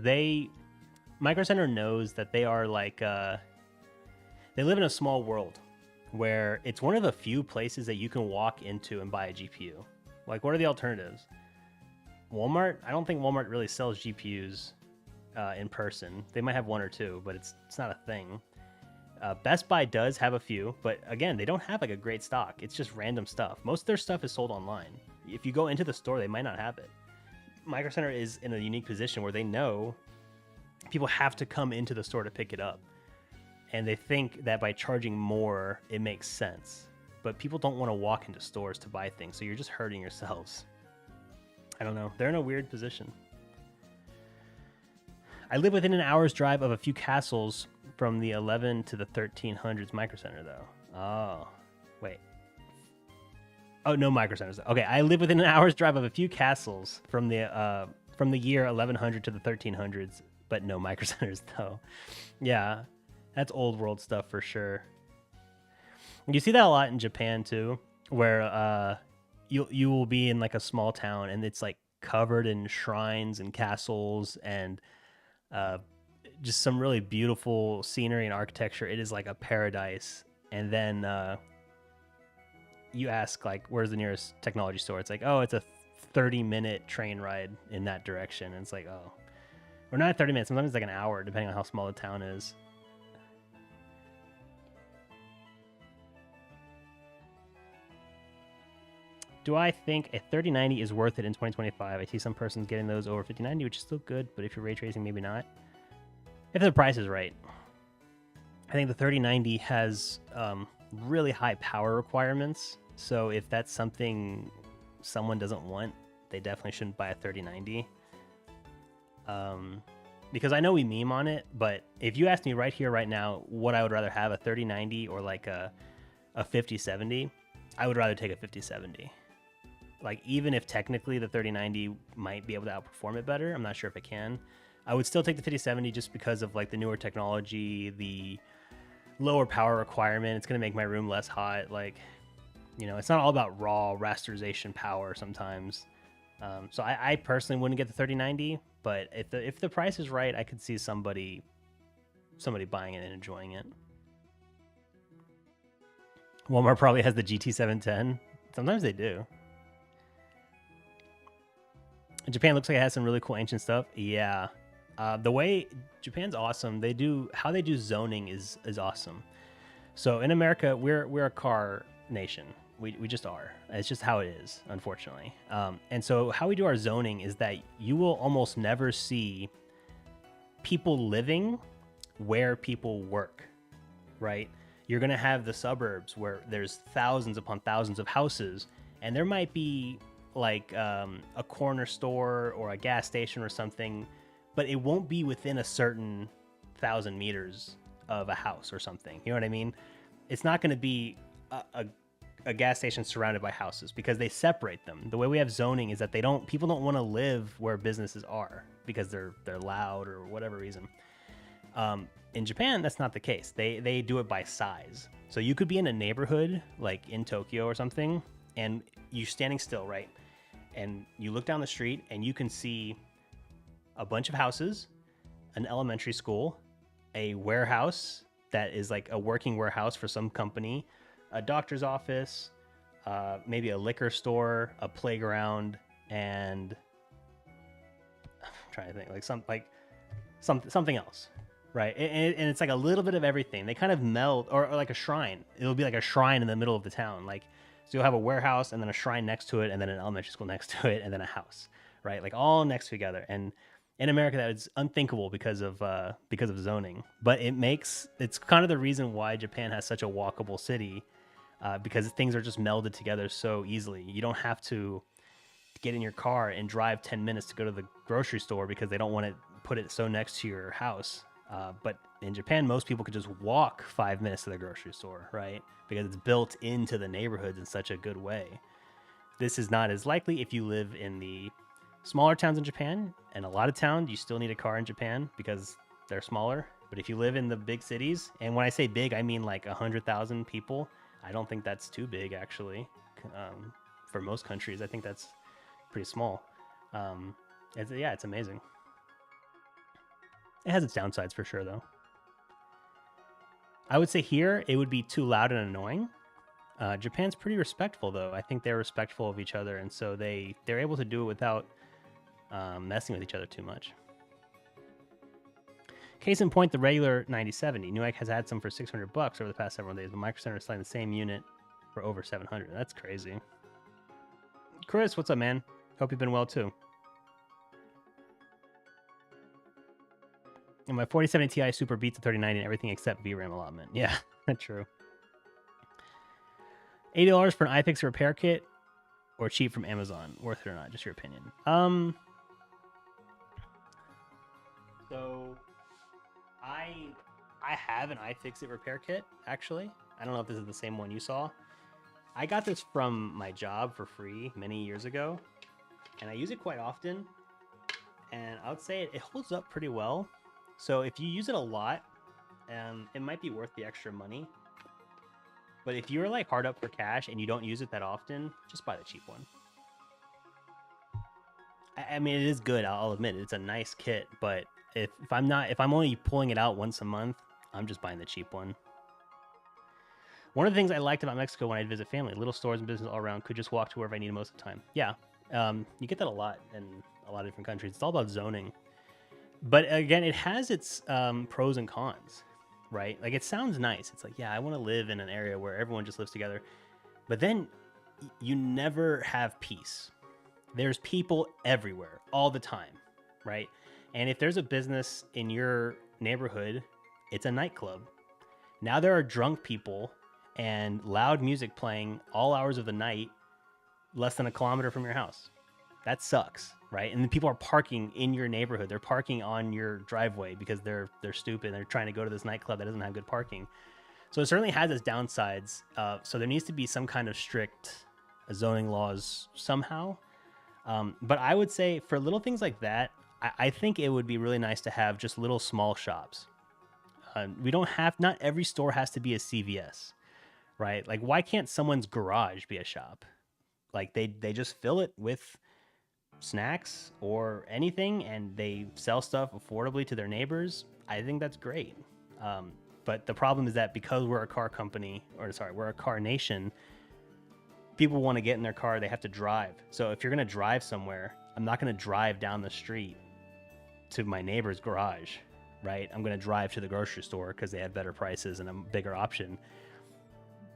Micro Center knows that they are like, they live in a small world where it's one of the few places that you can walk into and buy a GPU. Like, what are the alternatives? Walmart? I don't think Walmart really sells GPUs in person. They might have one or two, but it's not a thing. Best Buy does have a few, but again, they don't have like a great stock. It's just random stuff. Most of their stuff is sold online. If you go into the store, they might not have it. Micro Center is in a unique position where they know people have to come into the store to pick it up. And they think that by charging more, it makes sense. But people don't want to walk into stores to buy things, so you're just hurting yourselves. I don't know. They're in a weird position. I live within an hour's drive of a few castles from the 11 to the 1300s Micro Center, though. Oh, wait. Oh, no Micro Centers. Okay, I live within an hour's drive of a few castles from the year 1100 to the 1300s, but no Micro Centers, though. Yeah, that's old world stuff for sure. You see that a lot in Japan too, where you will be in like a small town and it's like covered in shrines and castles and just some really beautiful scenery and architecture. It is like a paradise. And then you ask like, where's the nearest technology store? It's like, oh, it's a 30-minute train ride in that direction. And it's like, oh, or not 30 minutes. Sometimes it's like an hour, depending on how small the town is. Do I think a 3090 is worth it in 2025? I see some persons getting those over 5090, which is still good, but if you're ray tracing, maybe not. If the price is right. I think the 3090 has really high power requirements, so if that's something someone doesn't want, they definitely shouldn't buy a 3090. Because I know we meme on it, but if you ask me right here, right now, what I would rather have, a 3090 or like a 5070, I would rather take a 5070. Like, even if technically the 3090 might be able to outperform it better, I'm not sure if it can. I would still take the 5070 just because of like the newer technology, the lower power requirement. It's going to make my room less hot. Like, you know, it's not all about raw rasterization power sometimes. So I personally wouldn't get the 3090, but if the price is right, I could see somebody buying it and enjoying it. Walmart probably has the GT710. Sometimes they do. Japan looks like it has some really cool ancient stuff. Yeah. The way Japan's awesome, how they do zoning is awesome. So in America, we're a car nation. We just are. It's just how it is, unfortunately. And so how we do our zoning is that you will almost never see people living where people work, right? You're going to have the suburbs where there's thousands upon thousands of houses, and there might be like a corner store or a gas station or something, but it won't be within a certain 1,000 meters of a house or something. You know what I mean? It's not going to be a gas station surrounded by houses because they separate them. The way we have zoning is that people don't want to live where businesses are because they're loud or whatever reason. In Japan, that's not the case. They do it by size. So you could be in a neighborhood like in Tokyo or something, and you're standing still, right? And you look down the street and you can see a bunch of houses, an elementary school, a warehouse that is like a working warehouse for some company, a doctor's office, maybe a liquor store, a playground, and I'm trying to think like something else, right? And it's like a little bit of everything. They kind of meld, or like a shrine. It'll be like a shrine in the middle of the town, like. So you'll have a warehouse and then a shrine next to it and then an elementary school next to it and then a house, right? Like all next to together. And in America, that is unthinkable because of zoning. But it's kind of the reason why Japan has such a walkable city, because things are just melded together so easily. You don't have to get in your car and drive 10 minutes to go to the grocery store because they don't want to put it so next to your house. But in Japan, most people could just walk 5 minutes to the grocery store, right? Because it's built into the neighborhoods in such a good way. This is not as likely if you live in the smaller towns in Japan. And a lot of towns, you still need a car in Japan because they're smaller. But if you live in the big cities, and when I say big, I mean like 100,000 people. I don't think that's too big, actually. For most countries, I think that's pretty small. It's amazing. It has its downsides for sure, though. I would say here it would be too loud and annoying. Japan's pretty respectful, though. I think they're respectful of each other, and so they're able to do it without messing with each other too much. Case in point, the regular 9070. Newegg has had some for $600 over the past several days, but Micro Center is selling the same unit for over 700. That's crazy. Chris, what's up, man? Hope you've been well too. And my 4070 Ti Super beats the 3090 and everything except VRAM allotment. Yeah, that's true. $80 for an iFixit repair kit or cheap from Amazon? Worth it or not? Just your opinion. So I have an iFixit repair kit, actually. I don't know if this is the same one you saw. I got this from my job for free many years ago, and I use it quite often. And I would say it holds up pretty well. So if you use it a lot, it might be worth the extra money. But if you're like hard up for cash and you don't use it that often, just buy the cheap one. I mean, it is good. I'll admit it. It's a nice kit, but if I'm only pulling it out once a month, I'm just buying the cheap one. One of the things I liked about Mexico when I'd visit family, little stores and business all around, could just walk to wherever I needed most of the time. Yeah, you get that a lot in a lot of different countries. It's all about zoning. But again, it has its pros and cons, right? Like, it sounds nice. It's like, yeah, I want to live in an area where everyone just lives together. But then you never have peace. There's people everywhere all the time, right? And if there's a business in your neighborhood, it's a nightclub. Now there are drunk people and loud music playing all hours of the night less than a kilometer from your house. That sucks, right? And then people are parking in your neighborhood. They're parking on your driveway because they're stupid. They're trying to go to this nightclub that doesn't have good parking. So it certainly has its downsides. So there needs to be some kind of strict zoning laws somehow. But I would say for little things like that, I think it would be really nice to have just little small shops. Not every store has to be a CVS, right? Like, why can't someone's garage be a shop? Like, they just fill it with snacks or anything and they sell stuff affordably to their neighbors. I think that's great. But the problem is that because we're a car company, we're a car nation, people want to get in their car, they have to drive. So if you're going to drive somewhere, I'm not going to drive down the street to my neighbor's garage, right? I'm going to drive to the grocery store because they have better prices and a bigger option.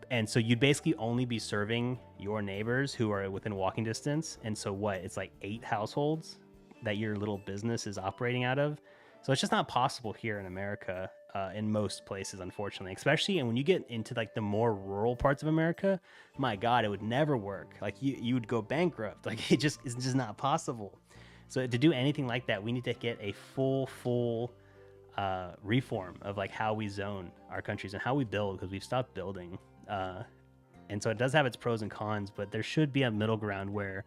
And so you'd basically only be serving your neighbors who are within walking distance. And so what? It's like 8 households that your little business is operating out of. So it's just not possible here in America, in most places, unfortunately. Especially, and when you get into like the more rural parts of America, my God, it would never work. Like you would go bankrupt. Like it's just not possible. So to do anything like that, we need to get a full reform of like how we zone our countries and how we build, because we've stopped building. And so it does have its pros and cons, but there should be a middle ground where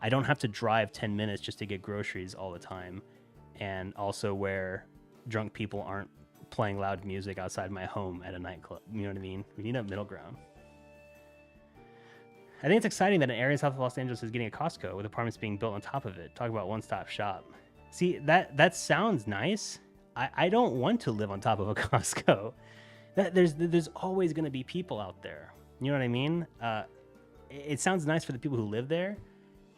I don't have to drive 10 minutes just to get groceries all the time. And also where drunk people aren't playing loud music outside my home at a nightclub. You know what I mean? We need a middle ground. I think it's exciting that an area south of Los Angeles is getting a Costco with apartments being built on top of it. Talk about one-stop shop. See, that sounds nice. I don't want to live on top of a Costco. There's always going to be people out there. You know what I mean? It sounds nice for the people who live there,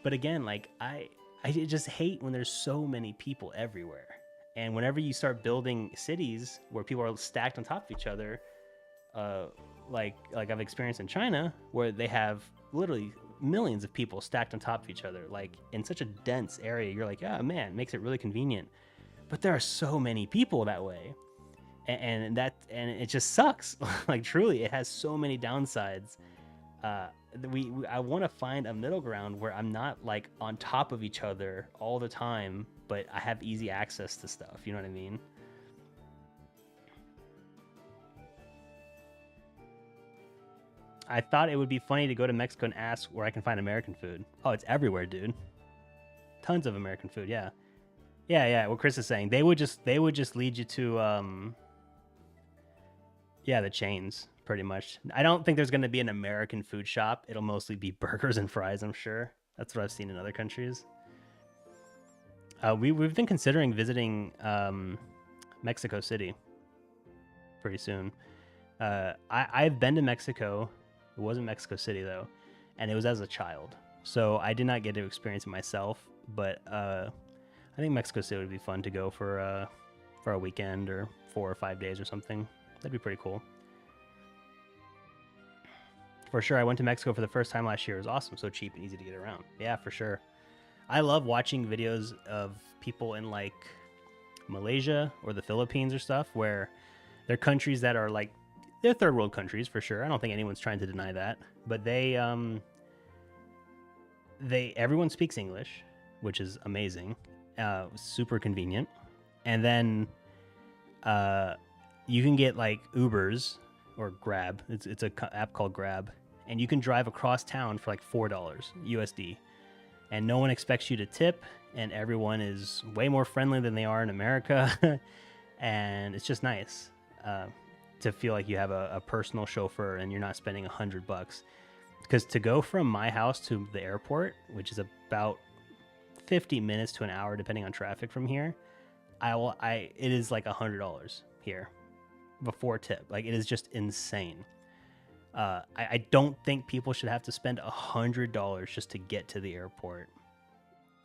but again, like I just hate when there's so many people everywhere. And whenever you start building cities where people are stacked on top of each other, like I've experienced in China, where they have literally millions of people stacked on top of each other, like in such a dense area, you're like, yeah, man, it makes it really convenient. But there are so many people that way. And it just sucks. Like, truly, it has so many downsides. I want to find a middle ground where I'm not like on top of each other all the time, but I have easy access to stuff. You know what I mean? I thought it would be funny to go to Mexico and ask where I can find American food. Oh, it's everywhere, dude. Tons of American food. Yeah. Yeah. What Chris is saying, they would just lead you to the chains, pretty much. I don't think there's going to be an American food shop. It'll mostly be burgers and fries, I'm sure. That's what I've seen in other countries. We've been considering visiting Mexico City pretty soon. I've been to Mexico. It wasn't Mexico City, though, and it was as a child. So I did not get to experience it myself, but I think Mexico City would be fun to go for for a weekend or 4 or 5 days or something. That'd be pretty cool. For sure, I went to Mexico for the first time last year. It was awesome, so cheap and easy to get around. Yeah, for sure. I love watching videos of people in like Malaysia or the Philippines or stuff, where they're countries that are like, they're third world countries for sure. I don't think anyone's trying to deny that, but everyone speaks English, which is amazing, super convenient, and then you can get like Ubers or Grab. It's a app called Grab, and you can drive across town for like $4 USD, and no one expects you to tip, and everyone is way more friendly than they are in America, and it's just nice to feel like you have a personal chauffeur and you're not spending $100. Because to go from my house to the airport, which is about 50 minutes to an hour depending on traffic from here, it is like $100 here before tip. Like, it is just insane. I don't think people should have to spend $100 just to get to the airport.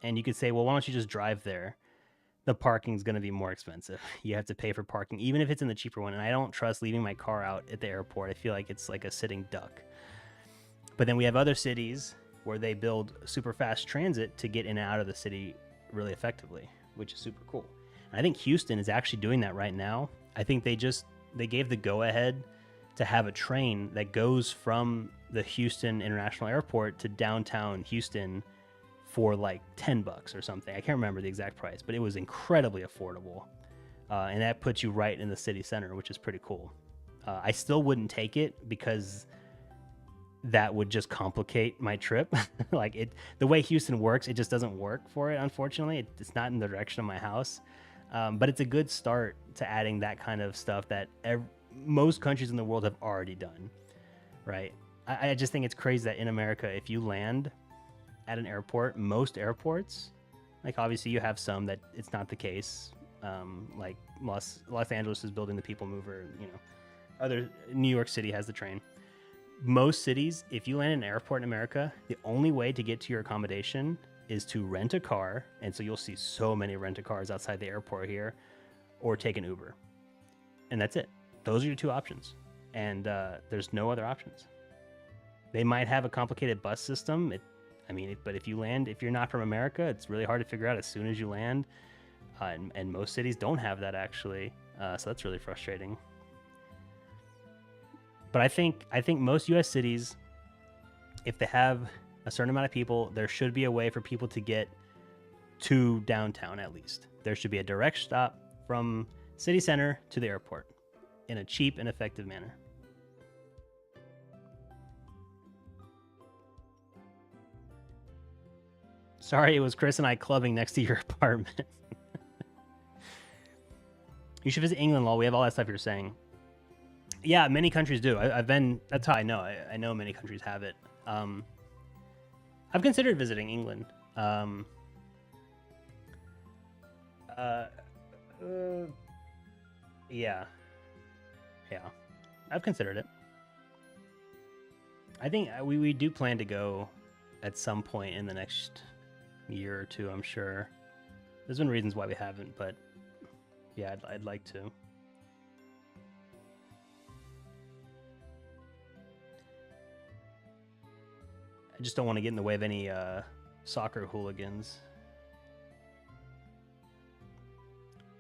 And you could say, well, why don't you just drive there? The parking's going to be more expensive. You have to pay for parking, even if it's in the cheaper one. And I don't trust leaving my car out at the airport. I feel like it's like a sitting duck. But then we have other cities where they build super fast transit to get in and out of the city really effectively, which is super cool. And I think Houston is actually doing that right now. I think they gave the go-ahead to have a train that goes from the Houston International Airport to downtown Houston for like $10 or something. I can't remember the exact price, but it was incredibly affordable. And that puts you right in the city center, which is pretty cool. I still wouldn't take it because that would just complicate my trip. The way Houston works, it just doesn't work for it, unfortunately. It's not in the direction of my house. But it's a good start to adding that kind of stuff that most countries in the world have already done, right? I just think it's crazy that in America, if you land at an airport, most airports, like obviously you have some that it's not the case. Like Los Angeles is building the People Mover, New York City has the train. Most cities, if you land in an airport in America, the only way to get to your accommodation is to rent a car. And so you'll see so many rent-a-cars outside the airport here, or take an Uber. And that's it. Those are your two options. And there's no other options. They might have a complicated bus system. But if you're not from America, it's really hard to figure out as soon as you land. And most cities don't have that, actually. So that's really frustrating. But I think most U.S. cities, if they have a certain amount of people, there should be a way for people to get to downtown at least. There should be a direct stop from city center to the airport in a cheap and effective manner. Sorry, it was Chris and I clubbing next to your apartment. You should visit England, Lol. We have all that stuff you're saying. Yeah, many countries do. I've been. That's how I know. I know many countries have it. I've considered visiting England. Yeah. I've considered it. I think we do plan to go at some point in the next year or two, I'm sure. There's been reasons why we haven't, but yeah, I'd like to. I just don't want to get in the way of any soccer hooligans.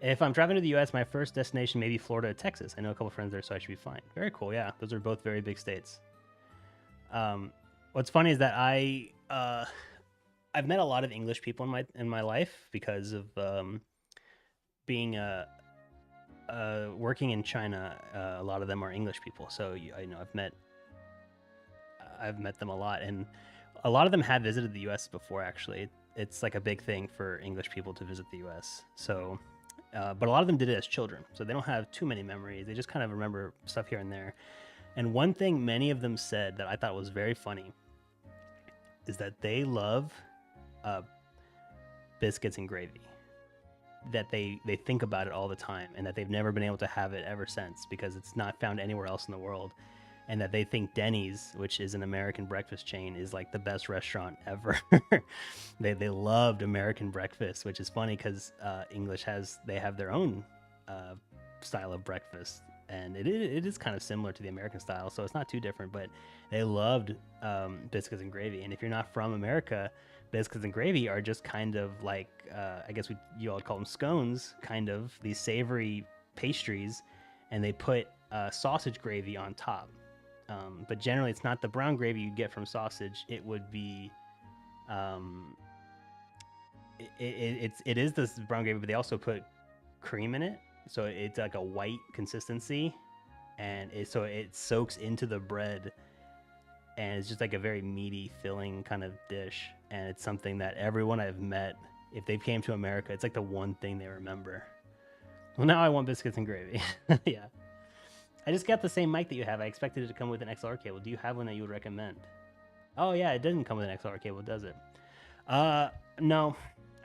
If I'm traveling to the U.S., my first destination may be Florida or Texas. I know a couple friends there, so I should be fine. Very cool, yeah. Those are both very big states. What's funny is that I've met a lot of English people in my life because of being working in China. A lot of them are English people, so I know I've met them a lot, and a lot of them have visited the U.S. before. Actually, it's like a big thing for English people to visit the U.S. So. But a lot of them did it as children, so they don't have too many memories. They just kind of remember stuff here and there. And one thing many of them said that I thought was very funny is that they love biscuits and gravy. That they think about it all the time, and that they've never been able to have it ever since because it's not found anywhere else in the world. And that they think Denny's, which is an American breakfast chain, is like the best restaurant ever. They loved American breakfast, which is funny because English have their own uh, style of breakfast, and it is kind of similar to the American style, so it's not too different. But they loved biscuits and gravy, and if you're not from America, biscuits and gravy are just kind of like I guess you all would call them scones, kind of these savory pastries, and they put sausage gravy on top. But generally, it's not the brown gravy you get from sausage. It would be um, it is this brown gravy, but they also put cream in it, so it's like a white consistency, and so it soaks into the bread, and it's just like a very meaty, filling kind of dish. And it's something that everyone I've met, if they came to America, it's like the one thing they remember. Well, now I want biscuits and gravy. Yeah. I just got the same mic that you have. I expected it to come with an XLR cable. Do you have one that you would recommend? Oh yeah, it doesn't come with an XLR cable, does it? No,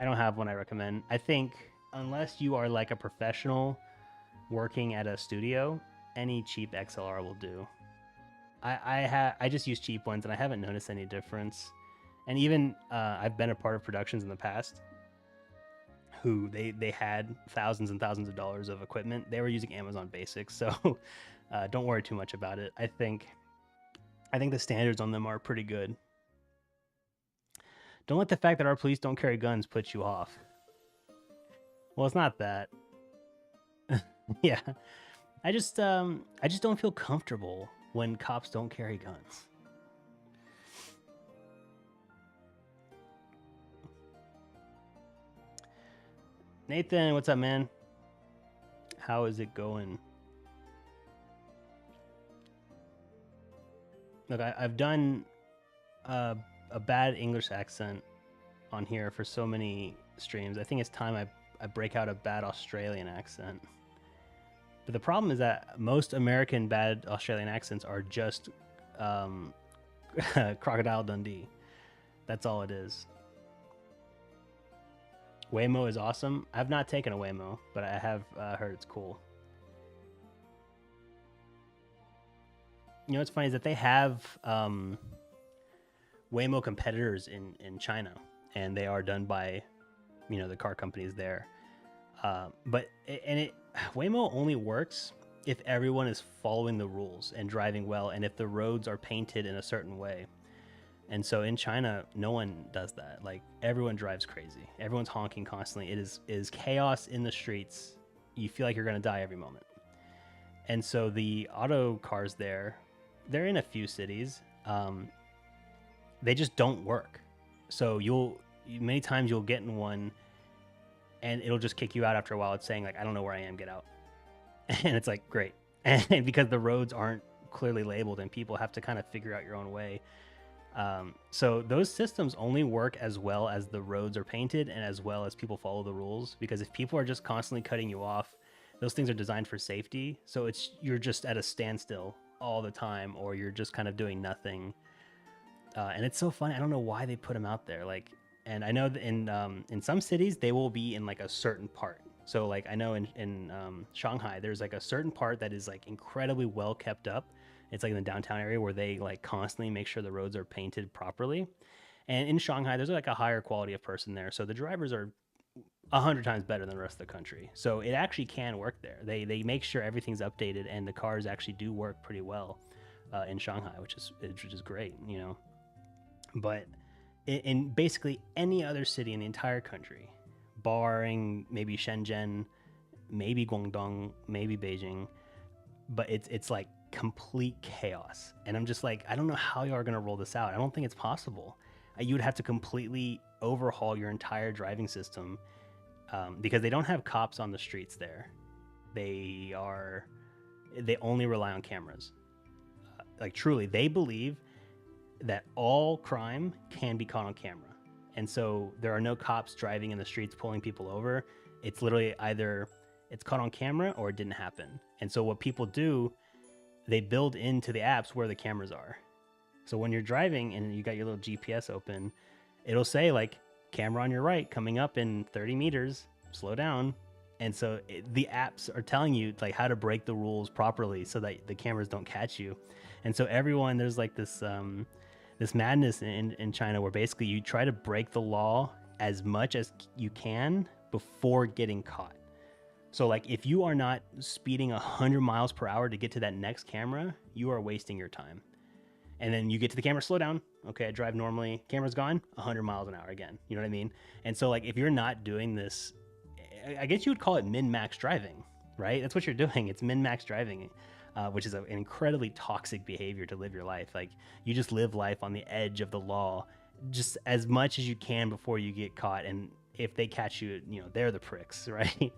I don't have one I recommend. I think unless you are like a professional working at a studio, any cheap XLR will do. I just use cheap ones, and I haven't noticed any difference. And even I've been a part of productions in the past who they had thousands and thousands of dollars of equipment. They were using Amazon Basics, so don't worry too much about it. I think the standards on them are pretty good. Don't let the fact that our police don't carry guns put you off. Well, it's not that. Yeah, I just don't feel comfortable when cops don't carry guns. Nathan, what's up, man? How is it going? Look, I've done a bad English accent on here for so many streams. I think it's time I break out a bad Australian accent. But the problem is that most American bad Australian accents are just Crocodile Dundee. That's all it is. Waymo is awesome. I've not taken a Waymo, but I have heard it's cool. You know what's funny is that they have Waymo competitors in China, and they are done by, the car companies there. But Waymo only works if everyone is following the rules and driving well, and if the roads are painted in a certain way. And so in China, no one does that. Like, everyone drives crazy. Everyone's honking constantly. It is chaos in the streets. You feel like you're going to die every moment. And so the auto cars there, they're in a few cities. They just don't work. So many times you'll get in one and it'll just kick you out after a while. It's saying like, I don't know where I am, get out. And it's like, great. And because the roads aren't clearly labeled and people have to kind of figure out your own way. So those systems only work as well as the roads are painted and as well as people follow the rules. Because if people are just constantly cutting you off, those things are designed for safety. So you're just at a standstill all the time, or you're just kind of doing nothing. And it's so funny. I don't know why they put them out there. Like, and I know that in some cities they will be in like a certain part. So like I know in Shanghai, there's like a certain part that is like incredibly well kept up. It's like in the downtown area where they like constantly make sure the roads are painted properly. And in Shanghai, there's like a higher quality of person there. So the drivers are 100 times better than the rest of the country. So it actually can work there. They make sure everything's updated and the cars actually do work pretty well in Shanghai, which is great, But in basically any other city in the entire country, barring maybe Shenzhen, maybe Guangdong, maybe Beijing, but it's like complete chaos. And I'm just like, I don't know how you are going to roll this out. I don't think it's possible. You would have to completely overhaul your entire driving system because they don't have cops on the streets there. They only rely on cameras. Like truly, they believe that all crime can be caught on camera. And so there are no cops driving in the streets pulling people over. It's literally either it's caught on camera or it didn't happen. And so what people do, they build into the apps where the cameras are. So when you're driving and you got your little GPS open, it'll say like camera on your right coming up in 30 meters, slow down. And so the apps are telling you like how to break the rules properly so that the cameras don't catch you. And so there's like this madness in China where basically you try to break the law as much as you can before getting caught. So like if you are not speeding 100 miles per hour to get to that next camera, you are wasting your time. And then you get to the camera, slow down. Okay, I drive normally. Camera's gone, 100 miles an hour again. You know what I mean? And so like if you're not doing this, I guess you would call it min-max driving, right? That's what you're doing. It's min-max driving, which is an incredibly toxic behavior to live your life. Like you just live life on the edge of the law, just as much as you can before you get caught. And if they catch you, you know they're the pricks, right?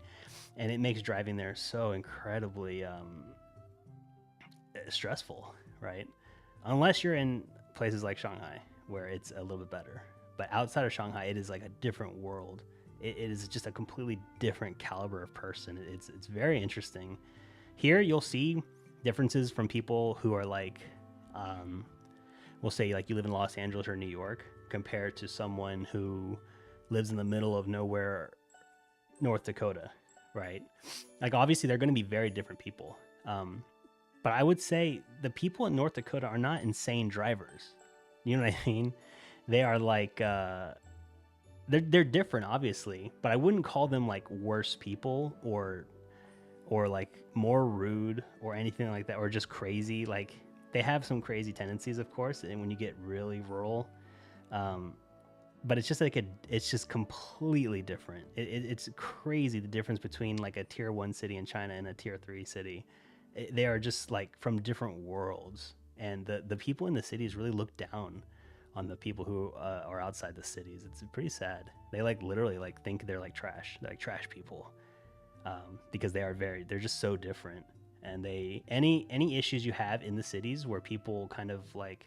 And it makes driving there so incredibly stressful, right? Unless you're in places like Shanghai where it's a little bit better. But outside of Shanghai, it is like a different world. It is just a completely different caliber of person. It's very interesting. Here, you'll see differences from people who are like, we'll say like you live in Los Angeles or New York, compared to someone who lives in the middle of nowhere, North Dakota, right? Like obviously, they're going to be very different people. But I would say the people in North Dakota are not insane drivers. You know what I mean? They are like they're different, obviously, but I wouldn't call them like worse people or like more rude or anything like that, or just crazy. Like they have some crazy tendencies, of course, and when you get really rural, but it's just like it's just completely different. It's crazy the difference between like a tier 1 city in China and a tier 3 city. They are just like from different worlds, and the people in the cities really look down on the people who are outside the cities. It's pretty sad. They like literally like think they're like trash. They're like trash people, because they're just so different. And they any issues you have in the cities where people kind of like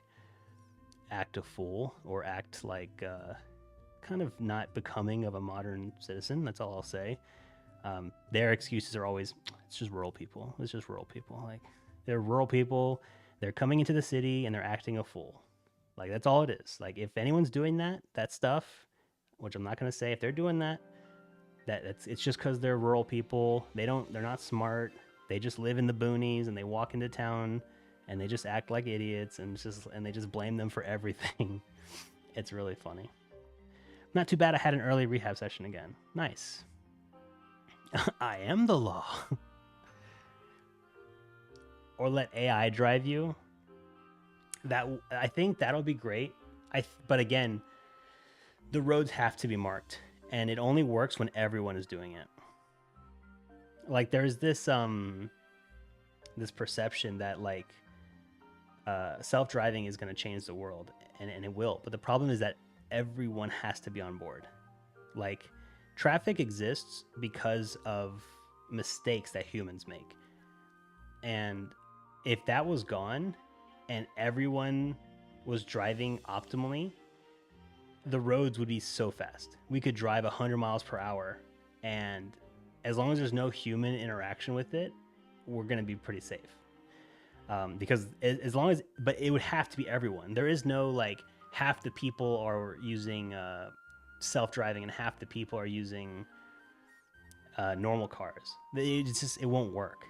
act a fool or act like kind of not becoming of a modern citizen. That's all I'll say. Their excuses are always, it's just rural people. It's just rural people. Like they're rural people. They're coming into the city and they're acting a fool. Like that's all it is. Like if anyone's doing that stuff, which I'm not gonna say, if they're doing it's just because they're rural people. They're not smart. They just live in the boonies and they walk into town and they just act like idiots and they just blame them for everything. It's really funny. Not too bad. I had an early rehab session again. Nice. I am the law. Or let AI drive you. I think that'll be great. But again, the roads have to be marked, and it only works when everyone is doing it. Like there's this perception that like self-driving is going to change the world, and it will. But the problem is that everyone has to be on board. Like traffic exists because of mistakes that humans make. And if that was gone and everyone was driving optimally, the roads would be so fast. We could drive 100 miles per hour, and as long as there's no human interaction with it, we're going to be pretty safe. Because as long as, but it would have to be everyone. There is no like half the people are using self-driving and half the people are using normal cars. It won't work.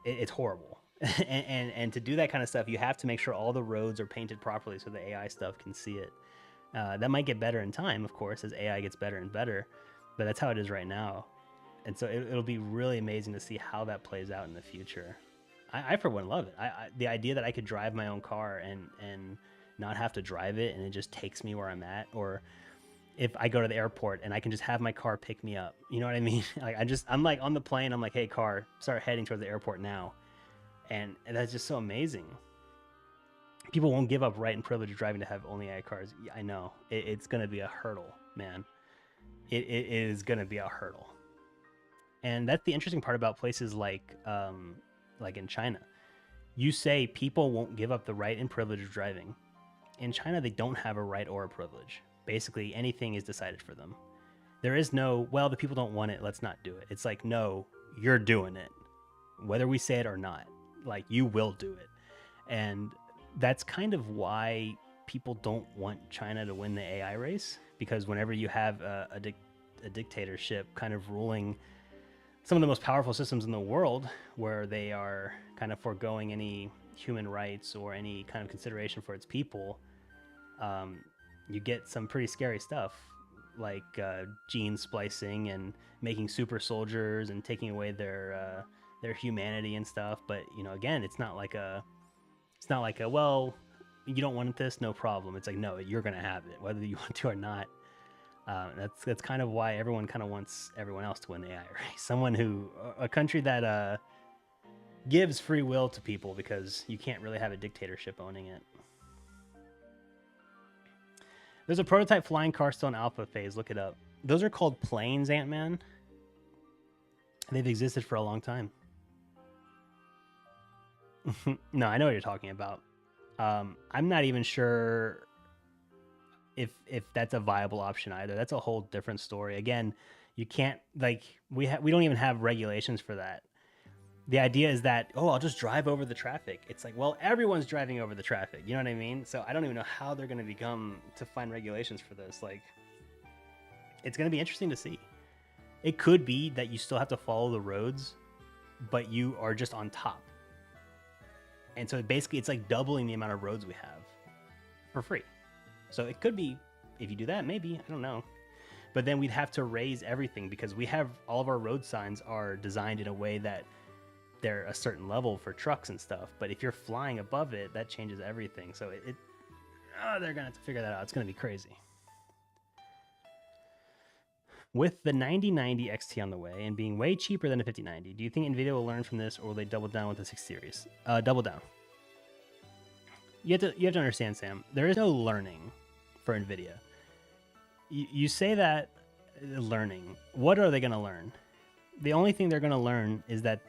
It's horrible. and to do that kind of stuff, you have to make sure all the roads are painted properly so the AI stuff can see it. That might get better in time, of course, as AI gets better and better, but that's how it is right now. And so it'll be really amazing to see how that plays out in the future. I for one love it. The idea that I could drive my own car and not have to drive it and it just takes me where I'm at, or if I go to the airport and I can just have my car pick me up. You know what I mean? Like I'm like on the plane, I'm like, hey car, start heading towards the airport now. And that's just so amazing. People won't give up right and privilege of driving to have only AI cars. I know. It's going to be a hurdle, man. It is going to be a hurdle. And that's the interesting part about places like in China. You say people won't give up the right and privilege of driving. In China, they don't have a right or a privilege. Basically, anything is decided for them. There is no, well, the people don't want it, let's not do it. It's like, no, you're doing it. Whether we say it or not, like you will do it. And that's kind of why people don't want China to win the AI race, because whenever you have a dictatorship kind of ruling some of the most powerful systems in the world, where they are kind of foregoing any human rights or any kind of consideration for its people, you get some pretty scary stuff. like gene splicing and making super soldiers and taking away their humanity and stuff. But again, it's not like a well, you don't want this, no problem. It's like no, you're gonna have it whether you want to or not. That's kind of why everyone kind of wants everyone else to win the AI race. A country that gives free will to people, because you can't really have a dictatorship owning it. There's a prototype flying car still in alpha phase. Look it up. Those are called planes, Ant-Man. They've existed for a long time. No, I know what you're talking about. I'm not even sure if that's a viable option either. That's a whole different story. Again, you can't we don't even have regulations for that. The idea is that, I'll just drive over the traffic. It's like, well, everyone's driving over the traffic. You know what I mean? So I don't even know how they're going to find regulations for this. Like, it's going to be interesting to see. It could be that you still have to follow the roads, but you are just on top. And so basically it's like doubling the amount of roads we have for free. So it could be, if you do that, maybe, I don't know. But then we'd have to raise everything, because we have all of our road signs are designed in a way that they're a certain level for trucks and stuff. But if you're flying above it, that changes everything. So they're gonna have to figure that out. It's gonna be crazy. With the 9090 XT on the way and being way cheaper than the 5090, do you think NVIDIA will learn from this, or will they double down with the 6 Series? Double down. You have to understand, Sam. There is no learning for NVIDIA. You say that learning. What are they going to learn? The only thing they're going to learn is that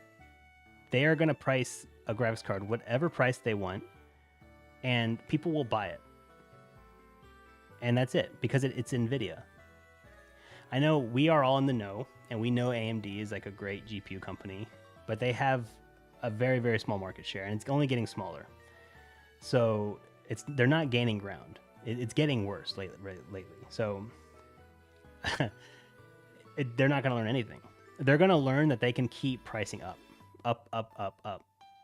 they are going to price a graphics card whatever price they want, and people will buy it. And that's it, because it's NVIDIA. I know we are all in the know, and we know AMD is like a great GPU company, but they have a very, very small market share, and it's only getting smaller. So they're not gaining ground. It's getting worse lately. So they're not going to learn anything. They're going to learn that they can keep pricing up.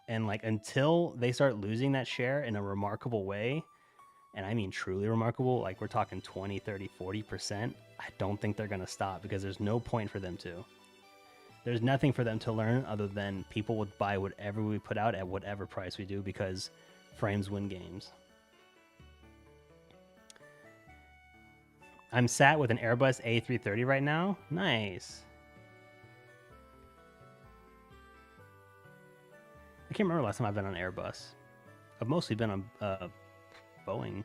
And like until they start losing that share in a remarkable way, and I mean truly remarkable, like we're talking 20, 30, 40%, I don't think they're going to stop, because there's no point for them to. There's nothing for them to learn other than people would buy whatever we put out at whatever price we do, because frames win games. I'm sat with an Airbus A330 right now. Nice. I can't remember last time I've been on Airbus. I've mostly been on Boeing,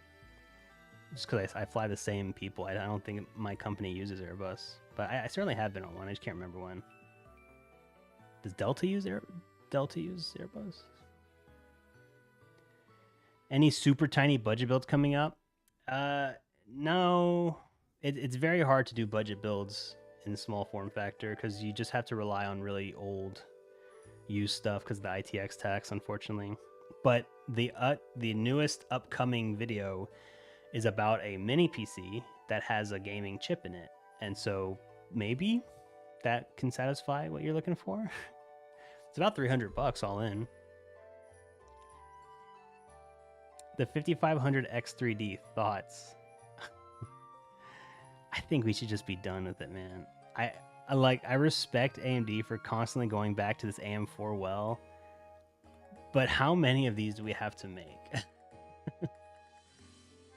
just because I fly the same people. I don't think my company uses Airbus, but I certainly have been on one. I just can't remember when. Does Delta use Airbus? Any super tiny budget builds coming up? No. It's very hard to do budget builds in small form factor, because you just have to rely on really old used stuff because of the ITX tax, unfortunately. But the newest upcoming video is about a mini PC that has a gaming chip in it, and so maybe that can satisfy what you're looking for. It's about $300 all in. The 5500 X3D thoughts. I think we should just be done with it, man. I respect AMD for constantly going back to this AM4 well, but how many of these do we have to make?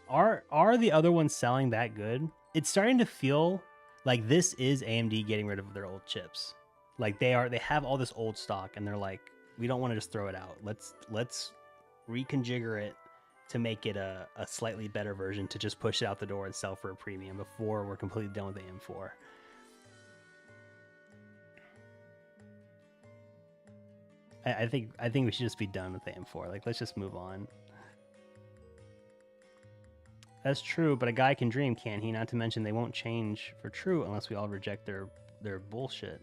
Are the other ones selling that good? It's starting to feel like this is AMD getting rid of their old chips. Like they have all this old stock, and they're like, we don't want to just throw it out. Let's reconfigure it to make it a slightly better version, to just push it out the door and sell for a premium before we're completely done with the AM4. I think we should just be done with the AM4. Like, let's just move on. That's true, but a guy can dream, can he? Not to mention they won't change for true unless we all reject their bullshit.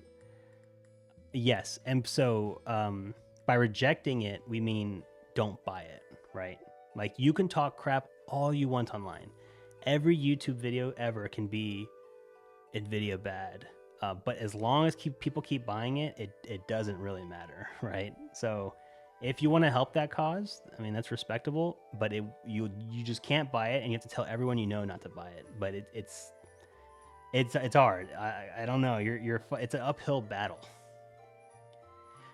Yes, and so by rejecting it, we mean don't buy it, right? Like, you can talk crap all you want online. Every YouTube video ever can be NVIDIA bad. But as long as people keep buying it, it doesn't really matter, right? So if you want to help that cause, I mean, that's respectable, but you just can't buy it, and you have to tell everyone you know not to buy it. But It's hard. I don't know. It's an uphill battle.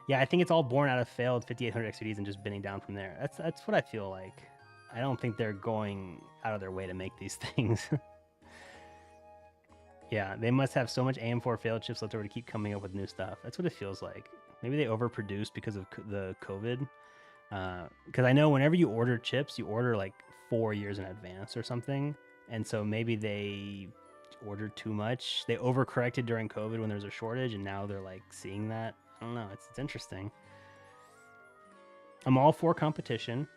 Yeah, I think it's all born out of failed 5800 XRDs and just binning down from there. That's what I feel like. I don't think they're going out of their way to make these things. Yeah, they must have so much AM4 failed chips left over to keep coming up with new stuff. That's what it feels like. Maybe they overproduced because of the COVID. Because I know whenever you order chips, you order like 4 years in advance or something. And so maybe they ordered too much. They overcorrected during COVID when there was a shortage, and now they're like seeing that. I don't know. It's interesting. I'm all for competition,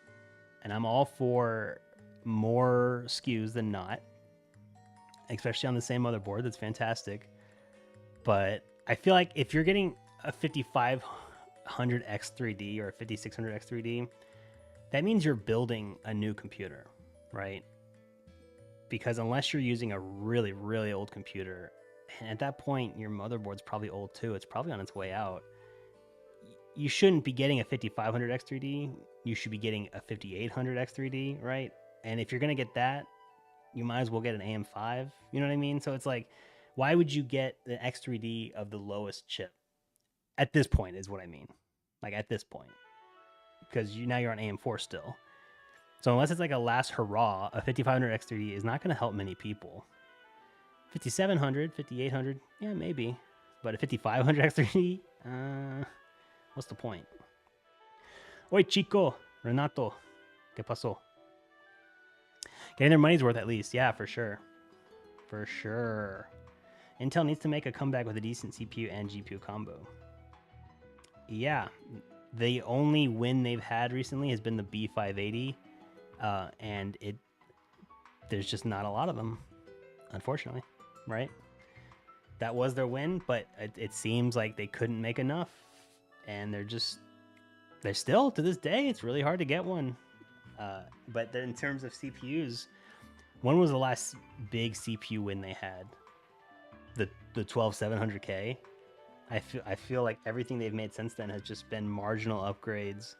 and I'm all for more SKUs than not, especially on the same motherboard. That's fantastic. But I feel like if you're getting a 5500 X3D or a 5600 X3D, that means you're building a new computer, right? Because unless you're using a really, really old computer, and at that point, your motherboard's probably old too. It's probably on its way out. You shouldn't be getting a 5500 X3D. You should be getting a 5800 X3D, right? And if you're going to get that, you might as well get an AM5. You know what I mean? So it's like, why would you get the X3D of the lowest chip? At this point is what I mean. Like at this point. Because now you're on AM4 still. So unless it's like a last hurrah, a 5500 X3D is not going to help many people. 5700, 5800, yeah, maybe. But a 5500 X3D, what's the point? Oi, Chico, Renato, ¿qué pasó? Getting their money's worth at least, yeah, for sure. For sure. Intel needs to make a comeback with a decent CPU and GPU combo. Yeah, the only win they've had recently has been the B580, and there's just not a lot of them, unfortunately, right? That was their win, but it seems like they couldn't make enough, and they're still, to this day, it's really hard to get one. But in terms of CPUs, when was the last big CPU win they had? The 12700K. I feel like everything they've made since then has just been marginal upgrades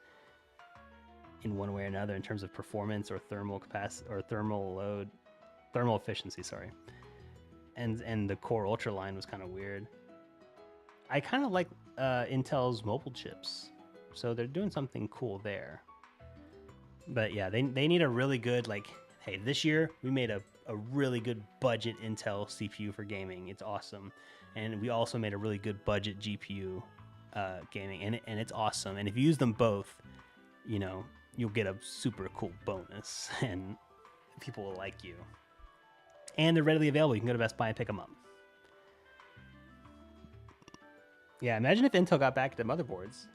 in one way or another in terms of performance or thermal capacity or thermal efficiency. Sorry, and the Core Ultra line was kind of weird. I kind of like Intel's mobile chips, so they're doing something cool there. But yeah, they need a really good, like, hey, this year we made a really good budget Intel CPU for gaming. It's awesome. And we also made a really good budget GPU gaming, and it's awesome. And if you use them both, you know, you'll get a super cool bonus, and people will like you. And they're readily available. You can go to Best Buy and pick them up. Yeah, imagine if Intel got back to motherboards.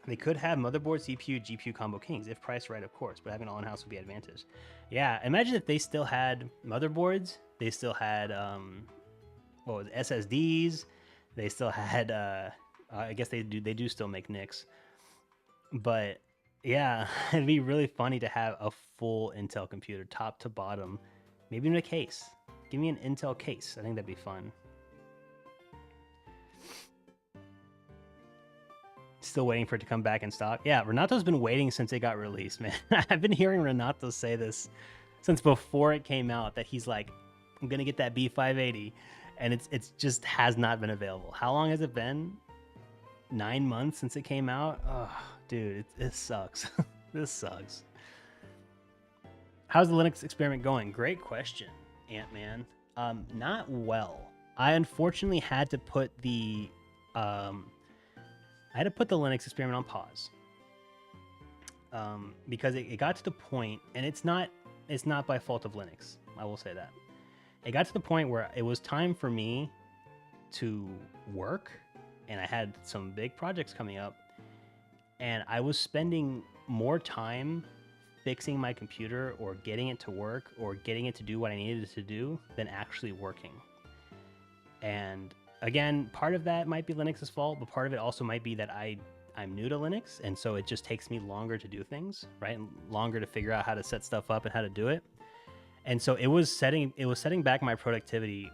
They could have motherboard, CPU, GPU combo kings, if priced right, of course, but having it all in-house would be advantage. Yeah, imagine if they still had motherboards, they still had SSDs, they still had I guess they do still make NICs. But yeah, it'd be really funny to have a full Intel computer, top to bottom, maybe in a case. Give me an Intel case. I think that'd be fun. Still waiting for it to come back in stock. Yeah, Renato's been waiting since it got released, man. I've been hearing Renato say this since before it came out, that he's like, I'm gonna get that B580, and it's just has not been available. How long has it been? 9 months since it came out? Oh, dude, it sucks. This sucks. How's the Linux experiment going? Great question, Ant-Man. Not well. I unfortunately had to put the Linux experiment on pause because it got to the point, and it's not by fault of Linux. I will say that. It got to the point where it was time for me to work, and I had some big projects coming up, and I was spending more time fixing my computer or getting it to work or getting it to do what I needed it to do than actually working. And again, part of that might be Linux's fault, but part of it also might be that I'm new to Linux, and so it just takes me longer to do things, right? And longer to figure out how to set stuff up and how to do it. And so it was setting back my productivity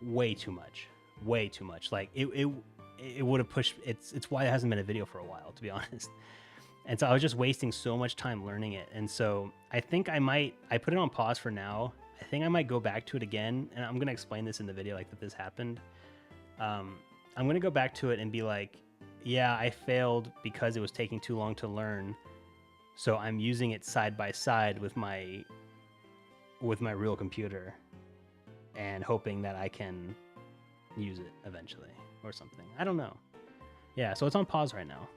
way too much. Like it would have pushed. It's why it hasn't been a video for a while, to be honest. And so I was just wasting so much time learning it. And so I think I put it on pause for now, I think I might go back to it again, and I'm gonna explain this in the video, like that this happened. I'm gonna go back to it and be like, yeah, I failed because it was taking too long to learn. So I'm using it side by side with my real computer, and hoping that I can use it eventually or something. I don't know. Yeah, so it's on pause right now,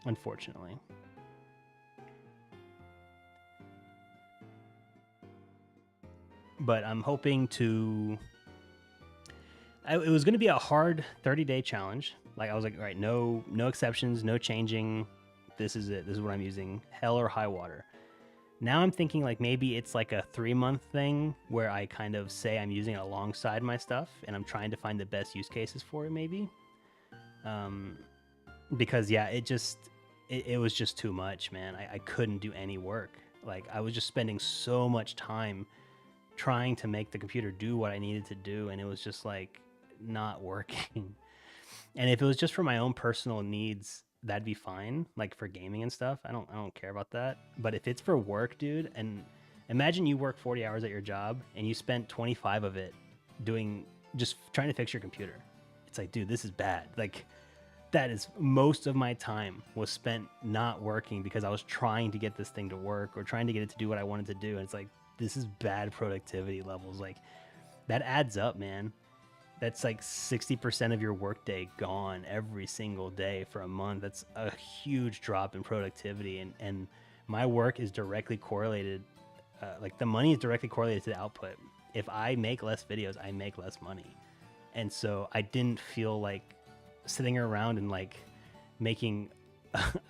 unfortunately. But I'm hoping to. It was going to be a hard 30-day challenge. Like, I was like, all right, no exceptions, no changing. This is it. This is what I'm using. Hell or high water. Now I'm thinking like maybe it's like a 3-month thing where I kind of say I'm using it alongside my stuff, and I'm trying to find the best use cases for it, maybe. Because yeah, it was just too much, man. I couldn't do any work. Like, I was just spending so much time trying to make the computer do what I needed to do, and it was just like not working. And if it was just for my own personal needs, that'd be fine. Like for gaming and stuff, I don't care about that. But if it's for work, dude, and imagine you work 40 hours at your job and you spent 25 of it doing just trying to fix your computer. It's like, dude, this is bad. Like, that is most of my time was spent not working because I was trying to get this thing to work or trying to get it to do what I wanted to do. And it's like, this is bad productivity levels. Like, that adds up, man. That's like 60% of your workday gone every single day for a month. That's a huge drop in productivity. And my work is directly correlated. Like, the money is directly correlated to the output. If I make less videos, I make less money. And so I didn't feel like sitting around and like making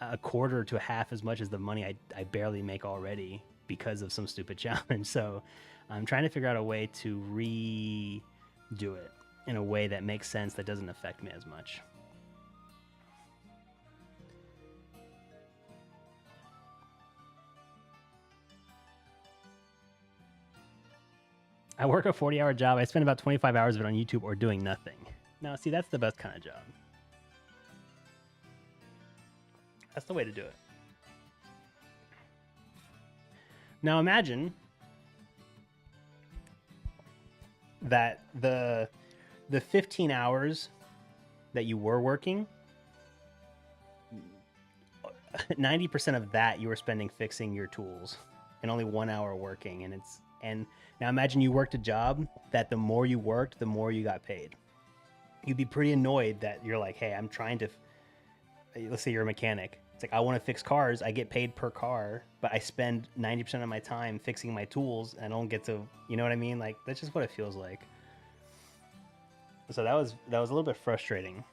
a quarter to half as much as the money I barely make already because of some stupid challenge. So I'm trying to figure out a way to redo it in a way that makes sense, that doesn't affect me as much. I work a 40-hour job. I spend about 25 hours of it on YouTube or doing nothing. Now, see, that's the best kind of job. That's the way to do it. Now imagine that the 15 hours that you were working, 90% of that you were spending fixing your tools, and only 1 hour working. And now imagine you worked a job that the more you worked, the more you got paid. You'd be pretty annoyed that you're like, hey, I'm trying to, let's say you're a mechanic. It's like, I want to fix cars. I get paid per car, but I spend 90% of my time fixing my tools and I don't get to, you know what I mean? Like, that's just what it feels like. So that was a little bit frustrating.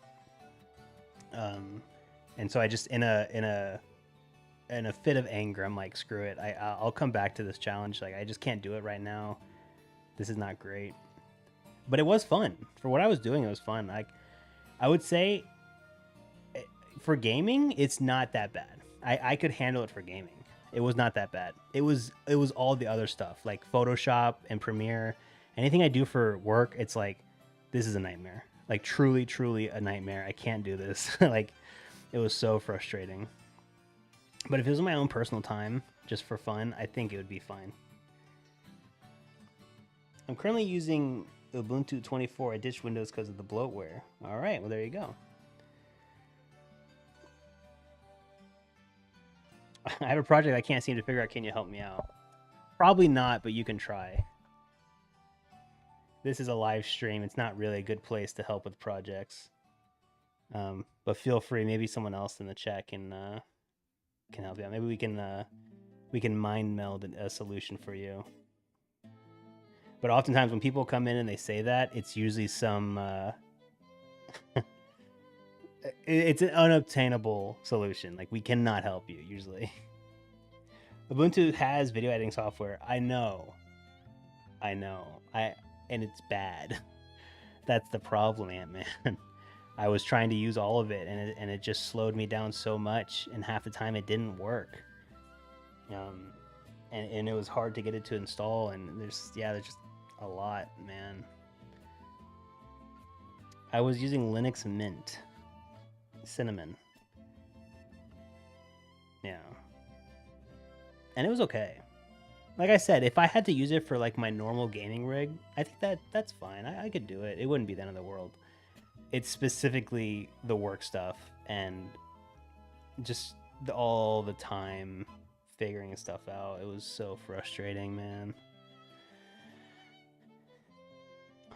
And so I just, in a fit of anger, I'm like, screw it. I'll come back to this challenge. Like, I just can't do it right now. This is not great. But it was fun. For what I was doing, it was fun. Like, I would say for gaming, it's not that bad. I could handle it for gaming. It was not that bad. It was all the other stuff, like Photoshop and Premiere. Anything I do for work, it's like, this is a nightmare. Like, truly, truly a nightmare. I can't do this. Like, it was so frustrating. But if it was my own personal time, just for fun, I think it would be fine. I'm currently using Ubuntu 24. I ditched Windows because of the bloatware. All right, well, there you go. I have a project I can't seem to figure out. Can you help me out? Probably not, but you can try. This is a live stream. It's not really a good place to help with projects. But feel free. Maybe someone else in the chat can help you out. Maybe we can mind meld a solution for you. But oftentimes when people come in and they say that, it's usually some it's an unobtainable solution. Like, we cannot help you usually. Ubuntu has video editing software. I know. And it's bad. That's the problem, Ant-Man. I was trying to use all of it, and it just slowed me down so much, and half the time it didn't work. And it was hard to get it to install, and there's just a lot, man. I was using Linux Mint. Cinnamon. Yeah. And it was okay. Like I said, if I had to use it for like my normal gaming rig, I think that's fine. I could do it. It wouldn't be the end of the world. It's specifically the work stuff and just all the time figuring stuff out. It was so frustrating, man.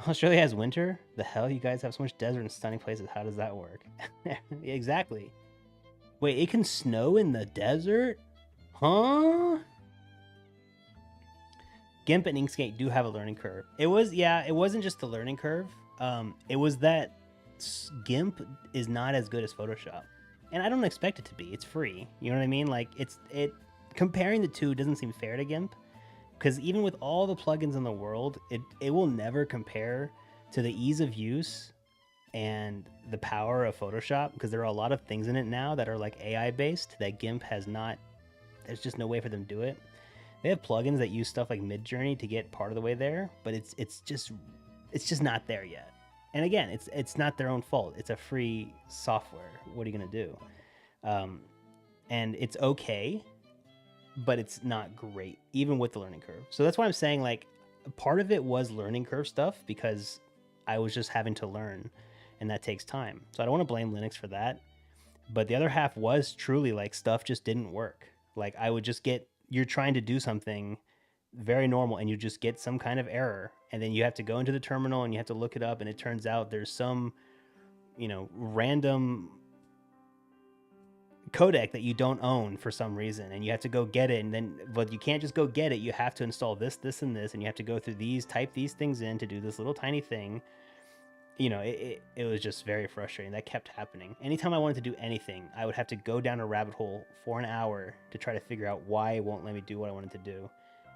Australia has winter? The hell? You guys have so much desert and stunning places. How does that work? Exactly. Wait, it can snow in the desert? Huh? GIMP and Inkscape do have a learning curve. It wasn't just the learning curve. It was that GIMP is not as good as Photoshop. And I don't expect it to be. It's free. You know what I mean? Like comparing the two doesn't seem fair to GIMP, because even with all the plugins in the world, it will never compare to the ease of use and the power of Photoshop, because there are a lot of things in it now that are like AI based that GIMP has not. There's just no way for them to do it. They have plugins that use stuff like Midjourney to get part of the way there, but it's just not there yet. And again, it's not their own fault. It's a free software. What are you gonna do? And it's okay, but it's not great, even with the learning curve. So that's why I'm saying, like, part of it was learning curve stuff, because I was just having to learn, and that takes time. So I don't want to blame Linux for that. But the other half was truly like stuff just didn't work. Like I would just get, you're trying to do something very normal and you just get some kind of error, and then you have to go into the terminal and you have to look it up, and it turns out there's some, random codec that you don't own for some reason, and you have to go get it. And then, but you can't just go get it. You have to install this, and this, and you have to go through type these things in to do this little tiny thing. It was just very frustrating. That kept happening. Anytime I wanted to do anything, I would have to go down a rabbit hole for an hour to try to figure out why it won't let me do what I wanted to do.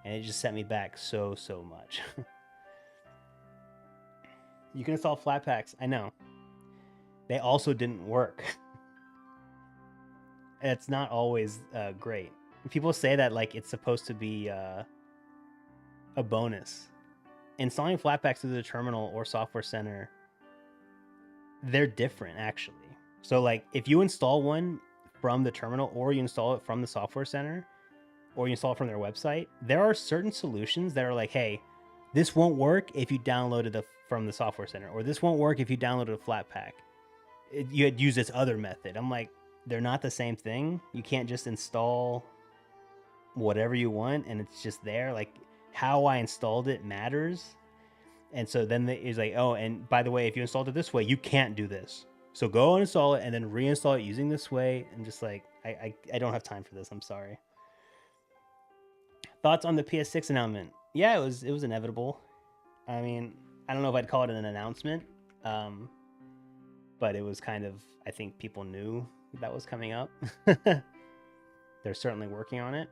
And it just set me back so much. You can install Flatpaks. I know. They also didn't work. It's not always great. People say that like it's supposed to be a bonus. Installing Flatpaks through the terminal or Software Center, they're different actually. So like if you install one from the terminal, or you install it from the Software Center, or you install it from their website, there are certain solutions that are like, hey, this won't work if you downloaded from the Software Center, or this won't work if you downloaded a Flatpak. You had used this other method. I'm like, they're not the same thing. You can't just install whatever you want and it's just there. Like how I installed it matters. And so then it's like, oh, and by the way, if you installed it this way, you can't do this. So go uninstall it and then reinstall it using this way. And just like, I don't have time for this. I'm sorry. Thoughts on the PS6 announcement? Yeah, it was inevitable. I mean, I don't know if I'd call it an announcement, but it was kind of, I think people knew that was coming up. They're certainly working on it.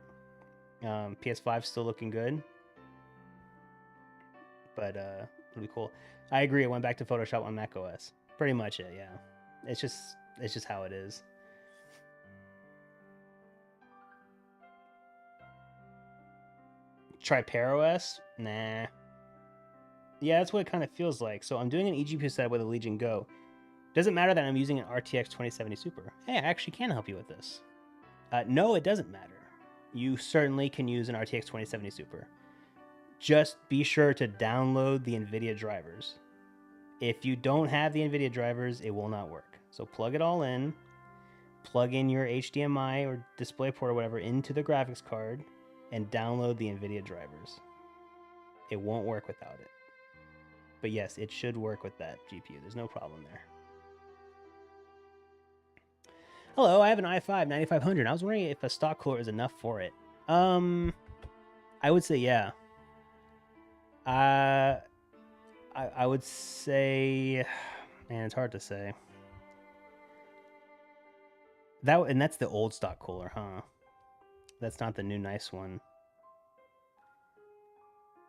PS5 still looking good, but really cool. I agree. It went back to Photoshop on macOS. Pretty much it. Yeah, it's just how it is. Try ParaOS? Nah. Yeah, that's what it kind of feels like. So I'm doing an eGPU setup with a Legion Go. Doesn't matter that I'm using an RTX 2070 Super. Hey, I actually can help you with this. No, it doesn't matter. You certainly can use an RTX 2070 Super. Just be sure to download the NVIDIA drivers. If you don't have the NVIDIA drivers, it will not work. So plug it all in, plug in your HDMI or DisplayPort or whatever into the graphics card, and download the NVIDIA drivers. It won't work without it. But yes, it should work with that GPU. There's no problem there. Hello, I have an i5 9500. I was wondering if a stock cooler is enough for it. I would say yeah. I would say, man, it's hard to say. That's the old stock cooler, huh? That's not the new nice one.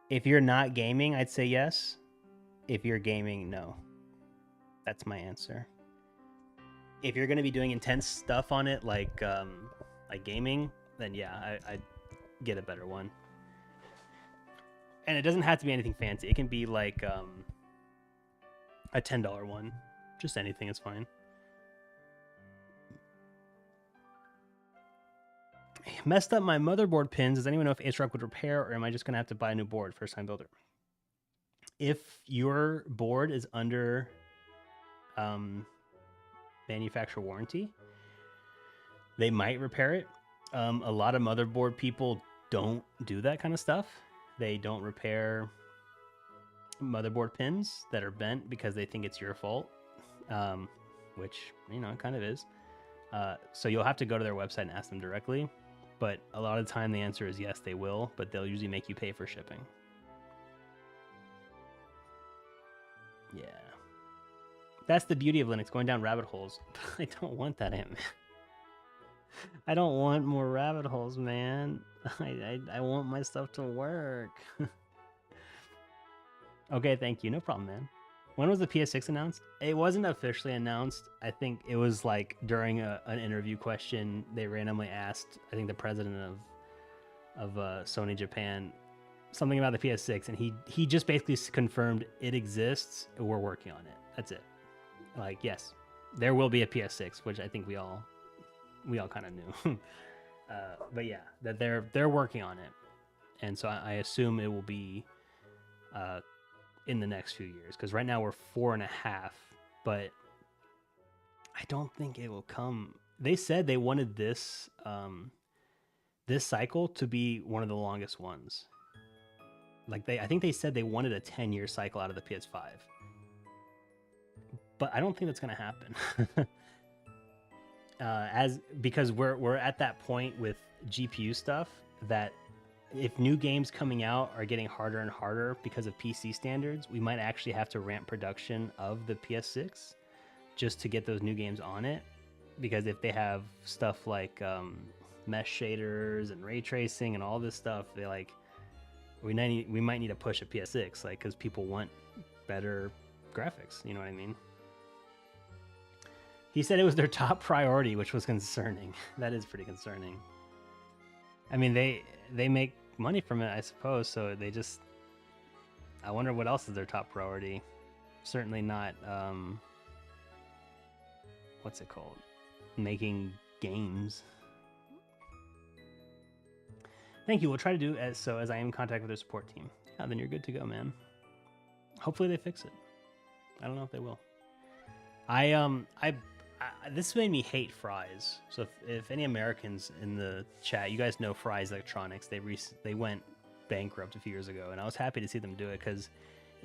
If you're not gaming, I'd say yes. If you're gaming, no. That's my answer. If you're going to be doing intense stuff on it, like gaming, then yeah, I'd get a better one. And it doesn't have to be anything fancy. It can be like a $10 one. Just anything is fine. Messed up my motherboard pins. Does anyone know if ASRock would repair, or am I just going to have to buy a new board? First time builder. If your board is under manufacturer warranty, they might repair it. A lot of motherboard people don't do that kind of stuff. They don't repair motherboard pins that are bent because they think it's your fault, which, you know, it kind of is. So you'll have to go to their website and ask them directly. But a lot of the time the answer is yes, they will, but they'll usually make you pay for shipping. Yeah. That's the beauty of Linux, going down rabbit holes. I don't want that, Ant-Man. I don't want more rabbit holes, man. I want my stuff to work. Okay, thank you. No problem, man. When was the PS6 announced? It wasn't officially announced. I think it was like during an interview question, they randomly asked, I think the president of Sony Japan, something about the PS6, and he just basically confirmed it exists. We're working on it. That's it. Like, yes, there will be a PS6, which I think we all kind of knew. But yeah, that they're working on it, and so I assume it will be in the next few years, because right now we're 4.5, but I don't think it will come. They said they wanted this this cycle to be one of the longest ones. Like I think they said they wanted a 10-year cycle out of the PS5, but I don't think that's gonna happen. Because we're at that point with GPU stuff that if new games coming out are getting harder and harder because of PC standards, we might actually have to ramp production of the PS6 just to get those new games on it. Because if they have stuff like mesh shaders and ray tracing and all this stuff, they like we might need to push a PS6, like, because people want better graphics. You know what I mean? He said it was their top priority, which was concerning. That is pretty concerning. I mean, they make money from it, I suppose, so they just... I wonder what else is their top priority. Certainly not, what's it called? Making games. Thank you. We'll try to do as I am in contact with their support team. Yeah, then you're good to go, man. Hopefully they fix it. I don't know if they will. This made me hate Fry's. So if any Americans in the chat, you guys know Fry's Electronics. They went bankrupt a few years ago, and I was happy to see them do it because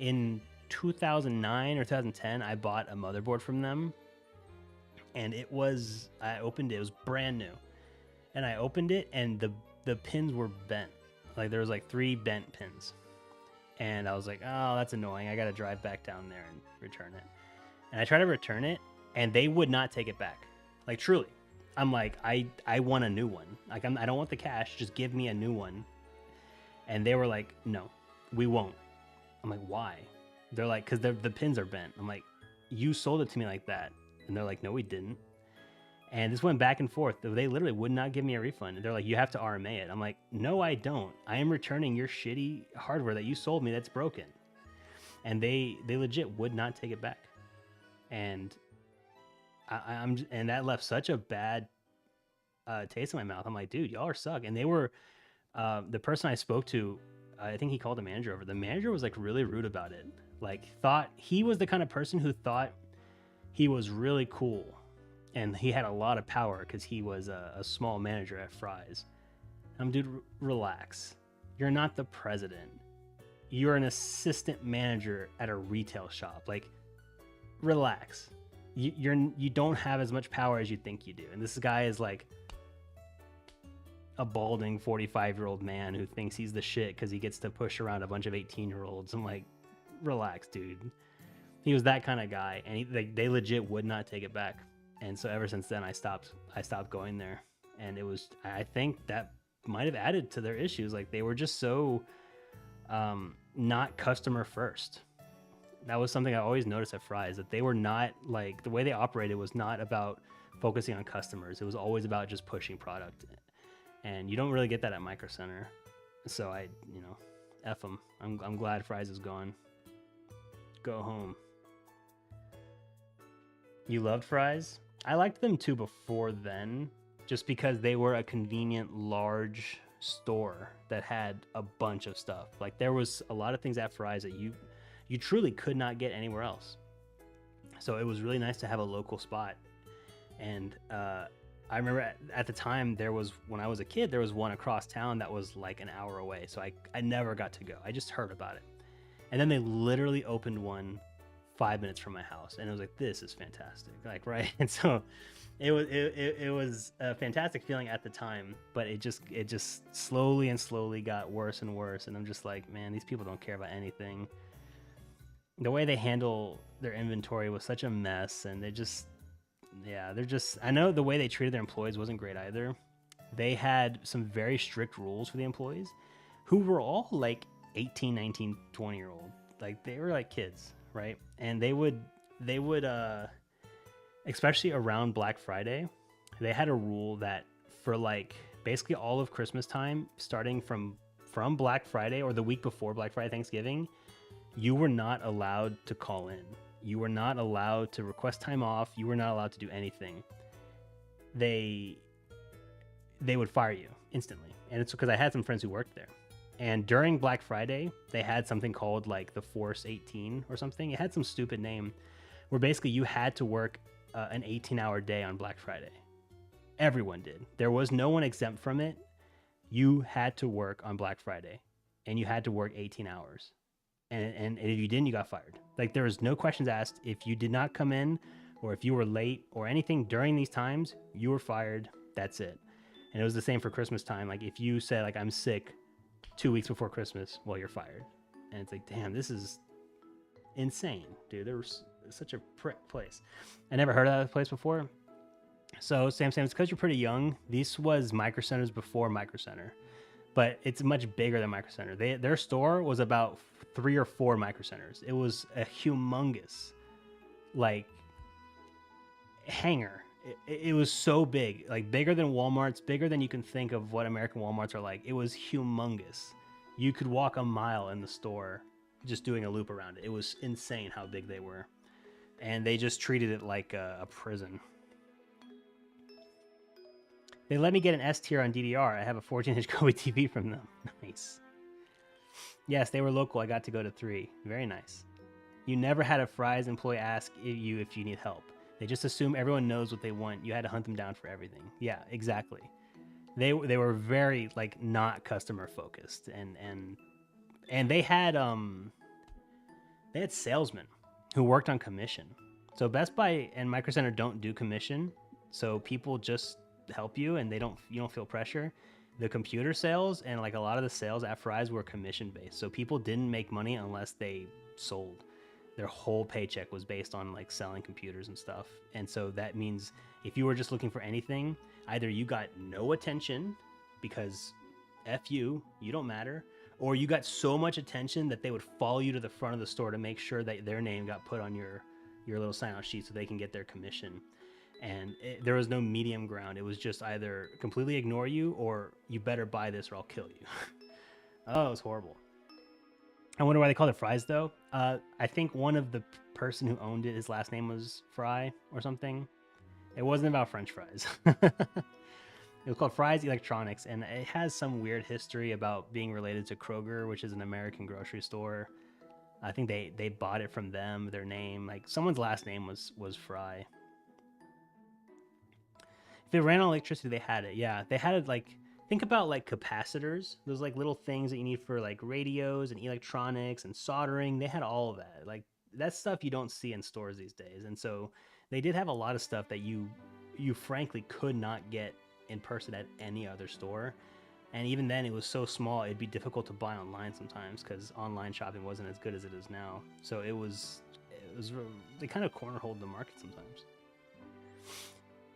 in 2009 or 2010, I bought a motherboard from them, and I opened it. It was brand new, and I opened it, and the pins were bent. Like there was like 3 bent pins, and I was like, oh, that's annoying. I got to drive back down there and return it. And I tried to return it, and they would not take it back. Like, truly. I'm like, I want a new one. Like, I don't want the cash. Just give me a new one. And they were like, no, we won't. I'm like, why? They're like, because the pins are bent. I'm like, you sold it to me like that. And they're like, no, we didn't. And this went back and forth. They literally would not give me a refund. They're like, you have to RMA it. I'm like, no, I don't. I am returning your shitty hardware that you sold me that's broken. And they legit would not take it back. And and that left such a bad taste in my mouth. I'm like, dude, y'all are suck. And they were the person I spoke to, I think he called the manager over. The manager was like really rude about it. Like, thought he was the kind of person who thought he was really cool, and he had a lot of power because he was a small manager at Fry's. Dude, relax. You're not the president. You're an assistant manager at a retail shop. Like, relax. You don't have as much power as you think you do. And this guy is like a balding 45-year-old man who thinks he's the shit because he gets to push around a bunch of 18-year-olds. I'm like, relax, dude. He was that kind of guy, and they legit would not take it back. And so ever since then, I stopped going there. And I think that might have added to their issues. Like, they were just so not customer first. That was something I always noticed at Fry's, that they were not, like, the way they operated was not about focusing on customers. It was always about just pushing product. And you don't really get that at Micro Center. So F them. I'm glad Fry's is gone. Go home. You loved Fry's? I liked them too before then. just because they were a convenient large store that had a bunch of stuff. Like there was a lot of things at Fry's that you truly could not get anywhere else. So it was really nice to have a local spot. And I remember at the time there was, when I was a kid, there was one across town that was like an hour away. So I never got to go. I just heard about it. And then they literally opened one 5 minutes from my house, and it was like, this is fantastic, like, right? And so it was a fantastic feeling at the time, but it just slowly and slowly got worse and worse. And I'm just like, man, these people don't care about anything. The way they handle their inventory was such a mess, and they're just, I know the way they treated their employees wasn't great either. They had some very strict rules for the employees, who were all like 18, 19, 20-year-old. Like they were like kids, right? And they would especially around Black Friday, they had a rule that for like basically all of Christmas time, starting from Black Friday or the week before Black Friday, Thanksgiving, you were not allowed to call in. You were not allowed to request time off. You were not allowed to do anything. They would fire you instantly. And it's because I had some friends who worked there. And during Black Friday, they had something called like the Force 18 or something. It had some stupid name where basically you had to work an 18-hour day on Black Friday. Everyone did. There was no one exempt from it. You had to work on Black Friday, and you had to work 18 hours. And if you didn't, you got fired. Like there was no questions asked. If you did not come in, or if you were late or anything during these times, you were fired. That's it. And it was the same for Christmas time. Like if you said like, I'm sick 2 weeks before Christmas, well, you're fired. And it's like, damn, this is insane, dude. There was such a prick place. I never heard of that place before. So Sam, it's because you're pretty young. This was Micro Centers before Micro Center, but it's much bigger than Micro Center. Their store was about 3 or 4 Micro Centers. It was a humongous, like, hangar. It was so big, like bigger than Walmart's, bigger than you can think of what American Walmarts are like. It was humongous. You could walk a mile in the store just doing a loop around it. It was insane how big they were. And they just treated it like a prison. They let me get an S tier on DDR. I have a 14-inch Kobe TV from them. Nice. Yes, they were local. I got to go to 3. Very nice. You never had a Fry's employee ask you if you need help. They just assume everyone knows what they want. You had to hunt them down for everything. Yeah, exactly. They were very like not customer focused, and they had salesmen who worked on commission. So Best Buy and Micro Center don't do commission, so people just help you, and you don't feel pressure. The computer sales and like a lot of the sales at Fry's were commission based, so people didn't make money unless they sold. Their whole paycheck was based on like selling computers and stuff. And so that means if you were just looking for anything, either you got no attention because F you don't matter, or you got so much attention that they would follow you to the front of the store to make sure that their name got put on your little sign-out sheet so they can get their commission. And there was no medium ground. It was just either completely ignore you or you better buy this or I'll kill you. Oh, it was horrible. I wonder why they called it Fry's though. I think one of the person who owned it, his last name was Fry or something. It wasn't about French fries. It was called Fry's Electronics, and it has some weird history about being related to Kroger, which is an American grocery store. I think they bought it from them, their name. Like someone's last name was Fry. If it ran on electricity, they had it. Yeah, they had it like, think about like capacitors, those like little things that you need for like radios and electronics and soldering. They had all of that. Like that's stuff you don't see in stores these days. And so they did have a lot of stuff that you frankly could not get in person at any other store. And even then it was so small, it'd be difficult to buy online sometimes because online shopping wasn't as good as it is now. So they kind of corner-holed the market sometimes.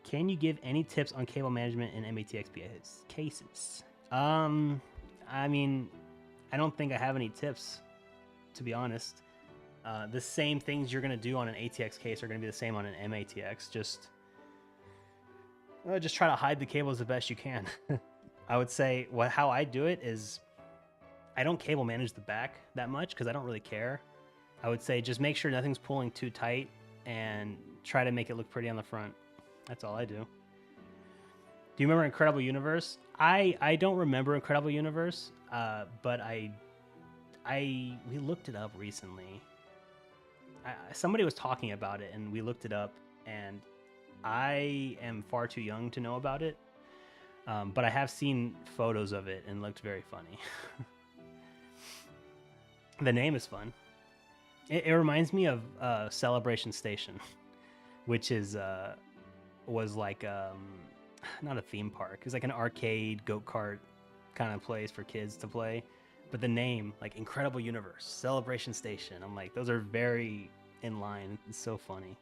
Can you give any tips on cable management in MATX cases? I mean, I don't think I have any tips, to be honest. The same things you're going to do on an ATX case are going to be the same on an MATX. Just try to hide the cables the best you can. I would say how I do it is I don't cable manage the back that much because I don't really care. I would say just make sure nothing's pulling too tight and try to make it look pretty on the front. That's all I do. Do you remember Incredible Universe? I don't remember Incredible Universe, but we looked it up recently. Somebody was talking about it, and we looked it up, and I am far too young to know about it. But I have seen photos of it and it looked very funny. The name is fun. It reminds me of Celebration Station, which was like not a theme park. It's like an arcade go-kart kind of place for kids to play. But the name, like Incredible Universe, Celebration Station, I'm like, those are very in line. It's so funny.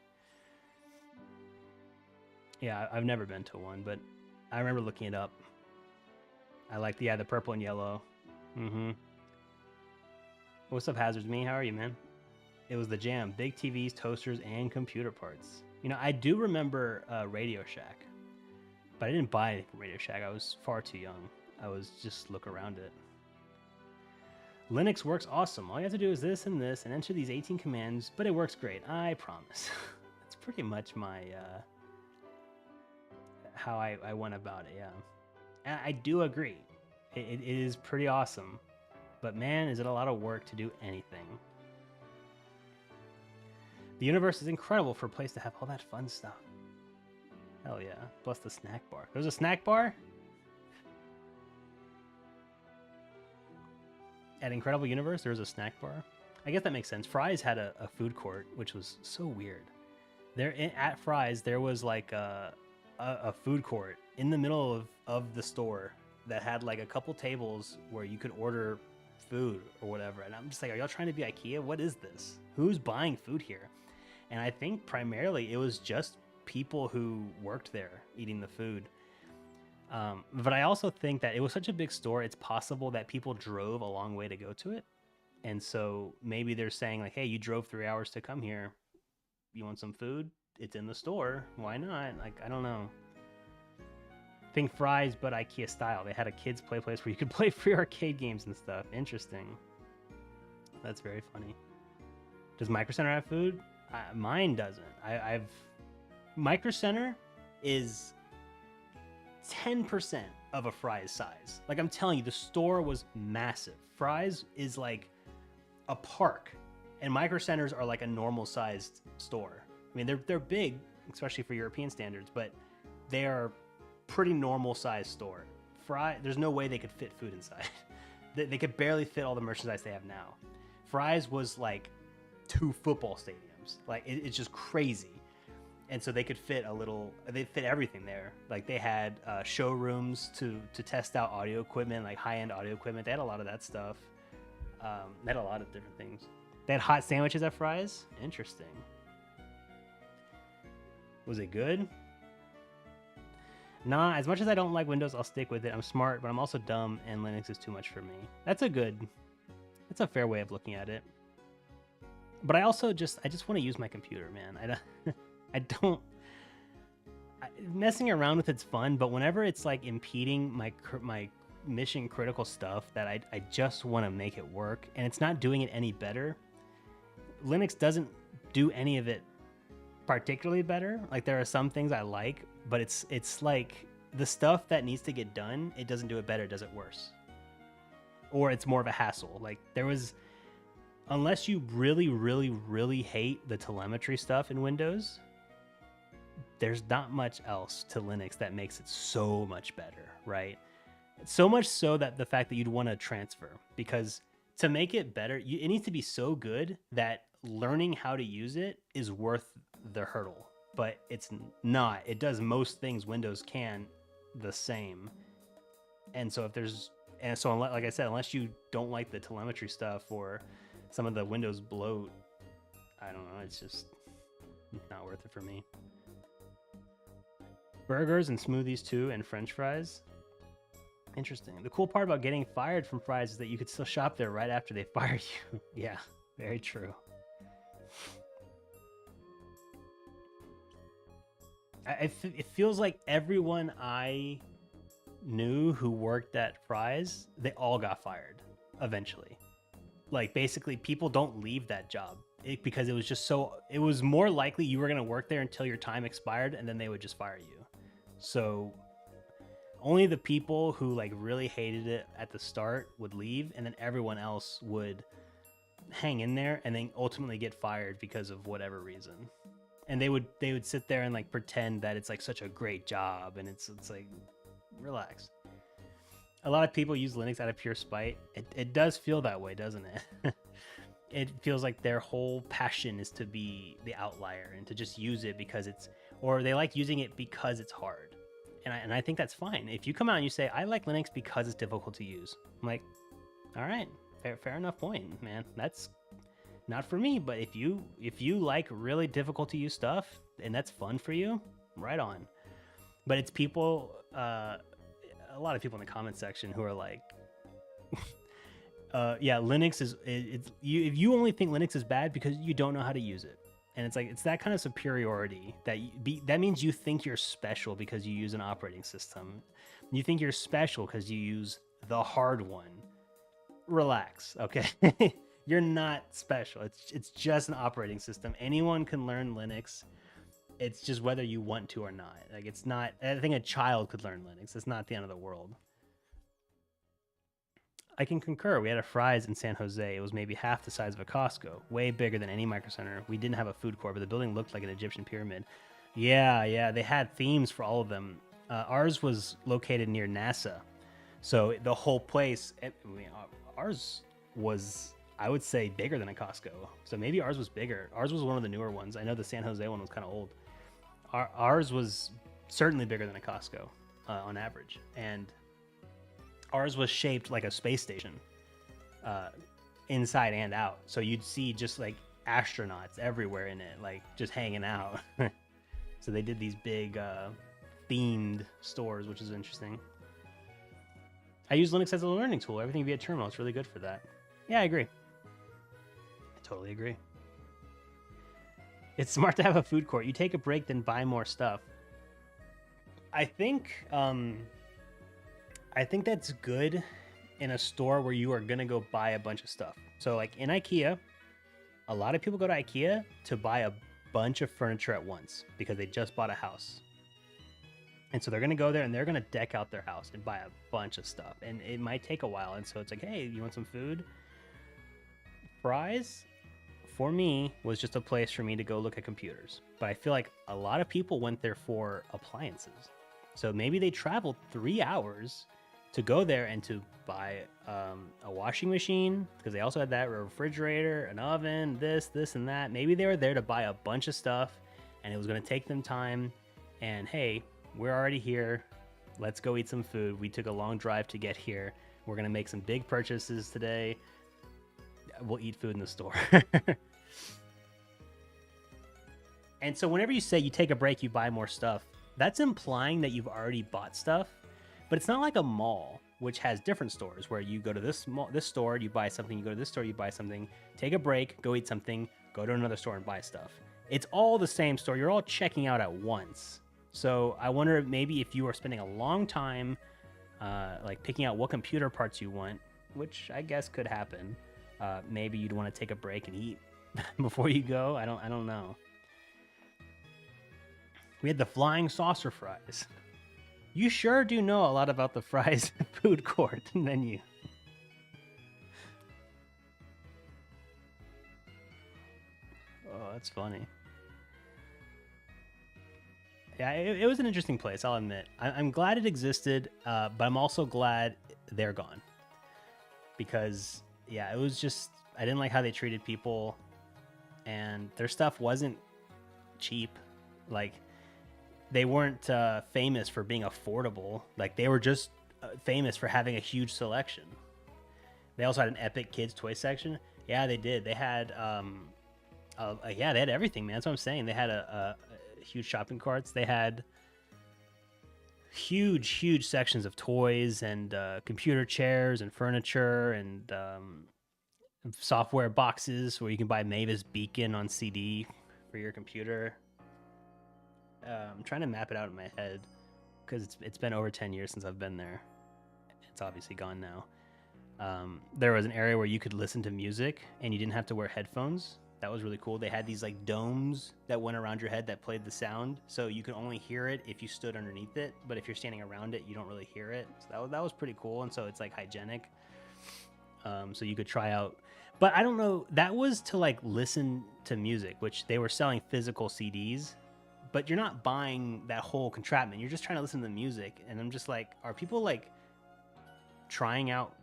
Yeah, I've never been to one, but I remember looking it up. I like the purple and yellow. Mm-hmm. What's up, Hazards Me? How are you, man? It was the jam. Big TVs, toasters, and computer parts. You know, I do remember Radio Shack, but I didn't buy anything from Radio Shack. I was far too young. I was just look around it. Linux works awesome. All you have to do is this and enter these 18 commands, but it works great. I promise. That's pretty much my how I went about it, yeah. And I do agree. It is pretty awesome. But man, is it a lot of work to do anything. The universe is incredible for a place to have all that fun stuff. Hell yeah. Plus the snack bar. There's a snack bar? At Incredible Universe, there was a snack bar. I guess that makes sense. Fry's had a food court, which was so weird. At Fry's, there was like a food court in the middle of the store that had like a couple tables where you could order food or whatever. And I'm just like, are y'all trying to be IKEA? What is this? Who's buying food here? And I think primarily it was just people who worked there eating the food. But I also think that it was such a big store, it's possible that people drove a long way to go to it. And so maybe they're saying like, hey, you drove 3 hours to come here. You want some food? It's in the store. Why not? Like, I don't know. Think Fry's, but IKEA style. They had a kids play place where you could play free arcade games and stuff. Interesting. That's very funny. Does Micro Center have food? Mine doesn't. Micro Center is 10% of a Fry's size. Like, I'm telling you, the store was massive. Fry's is like a park, and Micro Centers are like a normal sized store. I mean, they're big, especially for European standards, but they are pretty normal sized store. There's no way they could fit food inside. They could barely fit all the merchandise they have now. Fry's was like 2 football stadiums. Like, it's just crazy. And so they could fit they fit everything there. Like, they had showrooms to test out audio equipment, like high-end audio equipment. They had a lot of that stuff. They had a lot of different things. They had hot sandwiches at Fry's. Interesting. Was it good? Nah, as much as I don't like Windows, I'll stick with it. I'm smart, but I'm also dumb, and Linux is too much for me. That's a fair way of looking at it. But I also just want to use my computer, man. Messing around with it's fun, but whenever it's like impeding my mission critical stuff that I just want to make it work, and it's not doing it any better. Linux doesn't do any of it particularly better. Like, there are some things I like, but it's like the stuff that needs to get done, it doesn't do it better, it does it worse. Or it's more of a hassle. Like, unless you really, really, really hate the telemetry stuff in Windows, there's not much else to Linux that makes it so much better, right? So much so that the fact that you'd want to transfer, because to make it better, it needs to be so good that learning how to use it is worth the hurdle. But it's not. It does most things Windows can the same. And so like I said, unless you don't like the telemetry stuff or some of the Windows bloat, I don't know, it's just not worth it for me. Burgers and smoothies too, and French fries. Interesting. The cool part about getting fired from Fry's is that you could still shop there right after they fire you. Yeah, very true. It feels like everyone I knew who worked at Fry's, they all got fired eventually. Like, basically, people don't leave that job because it was more likely you were going to work there until your time expired, and then they would just fire you. So only the people who like really hated it at the start would leave, and then everyone else would hang in there and then ultimately get fired because of whatever reason. And they would sit there and like pretend that it's like such a great job, and it's like, relax. A lot of people use Linux out of pure spite. It does feel that way, doesn't it? It feels like their whole passion is to be the outlier and to just use it because it's, or they like using it because it's hard. And I think that's fine. If you come out and you say, I like Linux because it's difficult to use, I'm like, all right, fair enough point, man. That's not for me, but if you like really difficult to use stuff and that's fun for you, right on. But it's people, a lot of people in the comment section who are like, yeah, Linux is it's you. If you only think Linux is bad because you don't know how to use it, and it's like it's that kind of superiority that means you think you're special because you use an operating system. You think you're special because you use the hard one. Relax, okay? You're not special. It's just an operating system. Anyone can learn Linux. It's just whether you want to or not. Like it's not. I think a child could learn Linux. It's not the end of the world. I can concur. We had a Fry's in San Jose. It was maybe half the size of a Costco, way bigger than any Micro Center. We didn't have a food court, but the building looked like an Egyptian pyramid. Yeah. They had themes for all of them. Ours was located near NASA, so the whole place. Ours was, I would say, bigger than a Costco. So maybe ours was bigger. Ours was one of the newer ones. I know the San Jose one was kind of old. Ours was certainly bigger than a Costco on average, and ours was shaped like a space station, inside and out. So you'd see just like astronauts everywhere in it, like just hanging out. So they did these big themed stores, which is interesting. I use Linux as a learning tool. Everything via terminal. It's really good for that. Yeah, I agree. I totally agree. It's smart to have a food court. You take a break, then buy more stuff. I think that's good in a store where you are gonna go buy a bunch of stuff. So like in IKEA, a lot of people go to IKEA to buy a bunch of furniture at once because they just bought a house. And so they're gonna go there and they're gonna deck out their house and buy a bunch of stuff. And it might take a while. And so it's like, hey, you want some food? Fry's, for me, was just a place for me to go look at computers. But I feel like a lot of people went there for appliances. So maybe they traveled 3 hours to go there and to buy a washing machine, because they also had that, a refrigerator, an oven, this, and that. Maybe they were there to buy a bunch of stuff, and it was going to take them time. And hey, we're already here. Let's go eat some food. We took a long drive to get here. We're going to make some big purchases today. We'll eat food in the store. And so whenever you say you take a break, you buy more stuff, that's implying that you've already bought stuff. But it's not like a mall, which has different stores where you go to this store, you buy something, you go to this store, you buy something, take a break, go eat something, go to another store and buy stuff. It's all the same store. You're all checking out at once. So I wonder maybe if you are spending a long time like picking out what computer parts you want, which I guess could happen. Maybe you'd want to take a break and eat before you go. I don't know. We had the flying saucer fries. You sure do know a lot about the Fry's food court menu. Oh, that's funny. Yeah, it was an interesting place, I'll admit. I'm glad it existed, but I'm also glad they're gone. Because, yeah, it was just, I didn't like how they treated people, and their stuff wasn't cheap. Like, they weren't famous for being affordable. Like, they were just famous for having a huge selection. They also had an epic kids toy section. Yeah, they did. They had, yeah, they had everything, man. That's what I'm saying. They had a huge shopping carts. They had huge sections of toys and computer chairs and furniture and software boxes where you can buy Mavis Beacon on CD for your computer. I'm trying to map it out in my head because it's been over 10 years since I've been there. It's obviously gone now. There was an area where you could listen to music and you didn't have to wear headphones. That was really cool. They had these like domes that went around your head that played the sound, so you could only hear it if you stood underneath it. But if you're standing around it, you don't really hear it. So that was pretty cool, and so it's like hygienic. So you could try out. But I don't know. That was to like listen to music, which they were selling physical CDs. But you're not buying that whole contraption. You're just trying to listen to the music. And I'm just like, are people like trying out?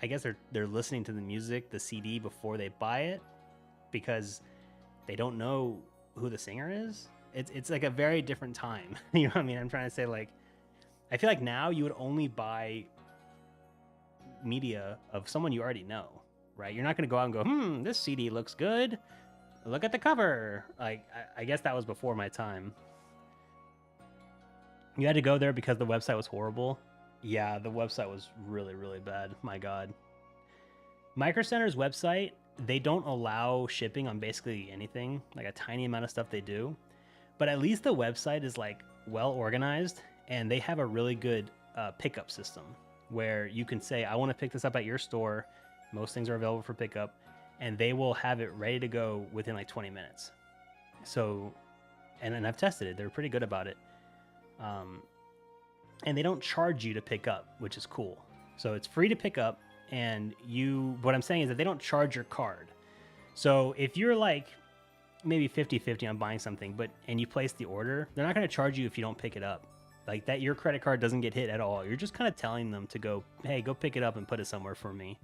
I guess they're listening to the music, the CD, before they buy it, because they don't know who the singer is. It's like a very different time. You know what I mean? I'm trying to say, like, I feel like now you would only buy media of someone you already know, right? You're not going to go out and go, this CD looks good. Look at the cover. Like, I guess that was before my time. You had to go there because the website was horrible. Yeah, the website was really, really bad. My God. Micro Center's website, they don't allow shipping on basically anything, like a tiny amount of stuff they do. But at least the website is like well organized, and they have a really good pickup system where you can say, I want to pick this up at your store. Most things are available for pickup, and they will have it ready to go within like 20 minutes. So, and I've tested it. They're pretty good about it. And they don't charge you to pick up, which is cool. So it's free to pick up, and what I'm saying is that they don't charge your card. So if you're like maybe 50-50 on buying something, and you place the order, they're not going to charge you if you don't pick it up. Like that, your credit card doesn't get hit at all. You're just kind of telling them to go, hey, go pick it up and put it somewhere for me.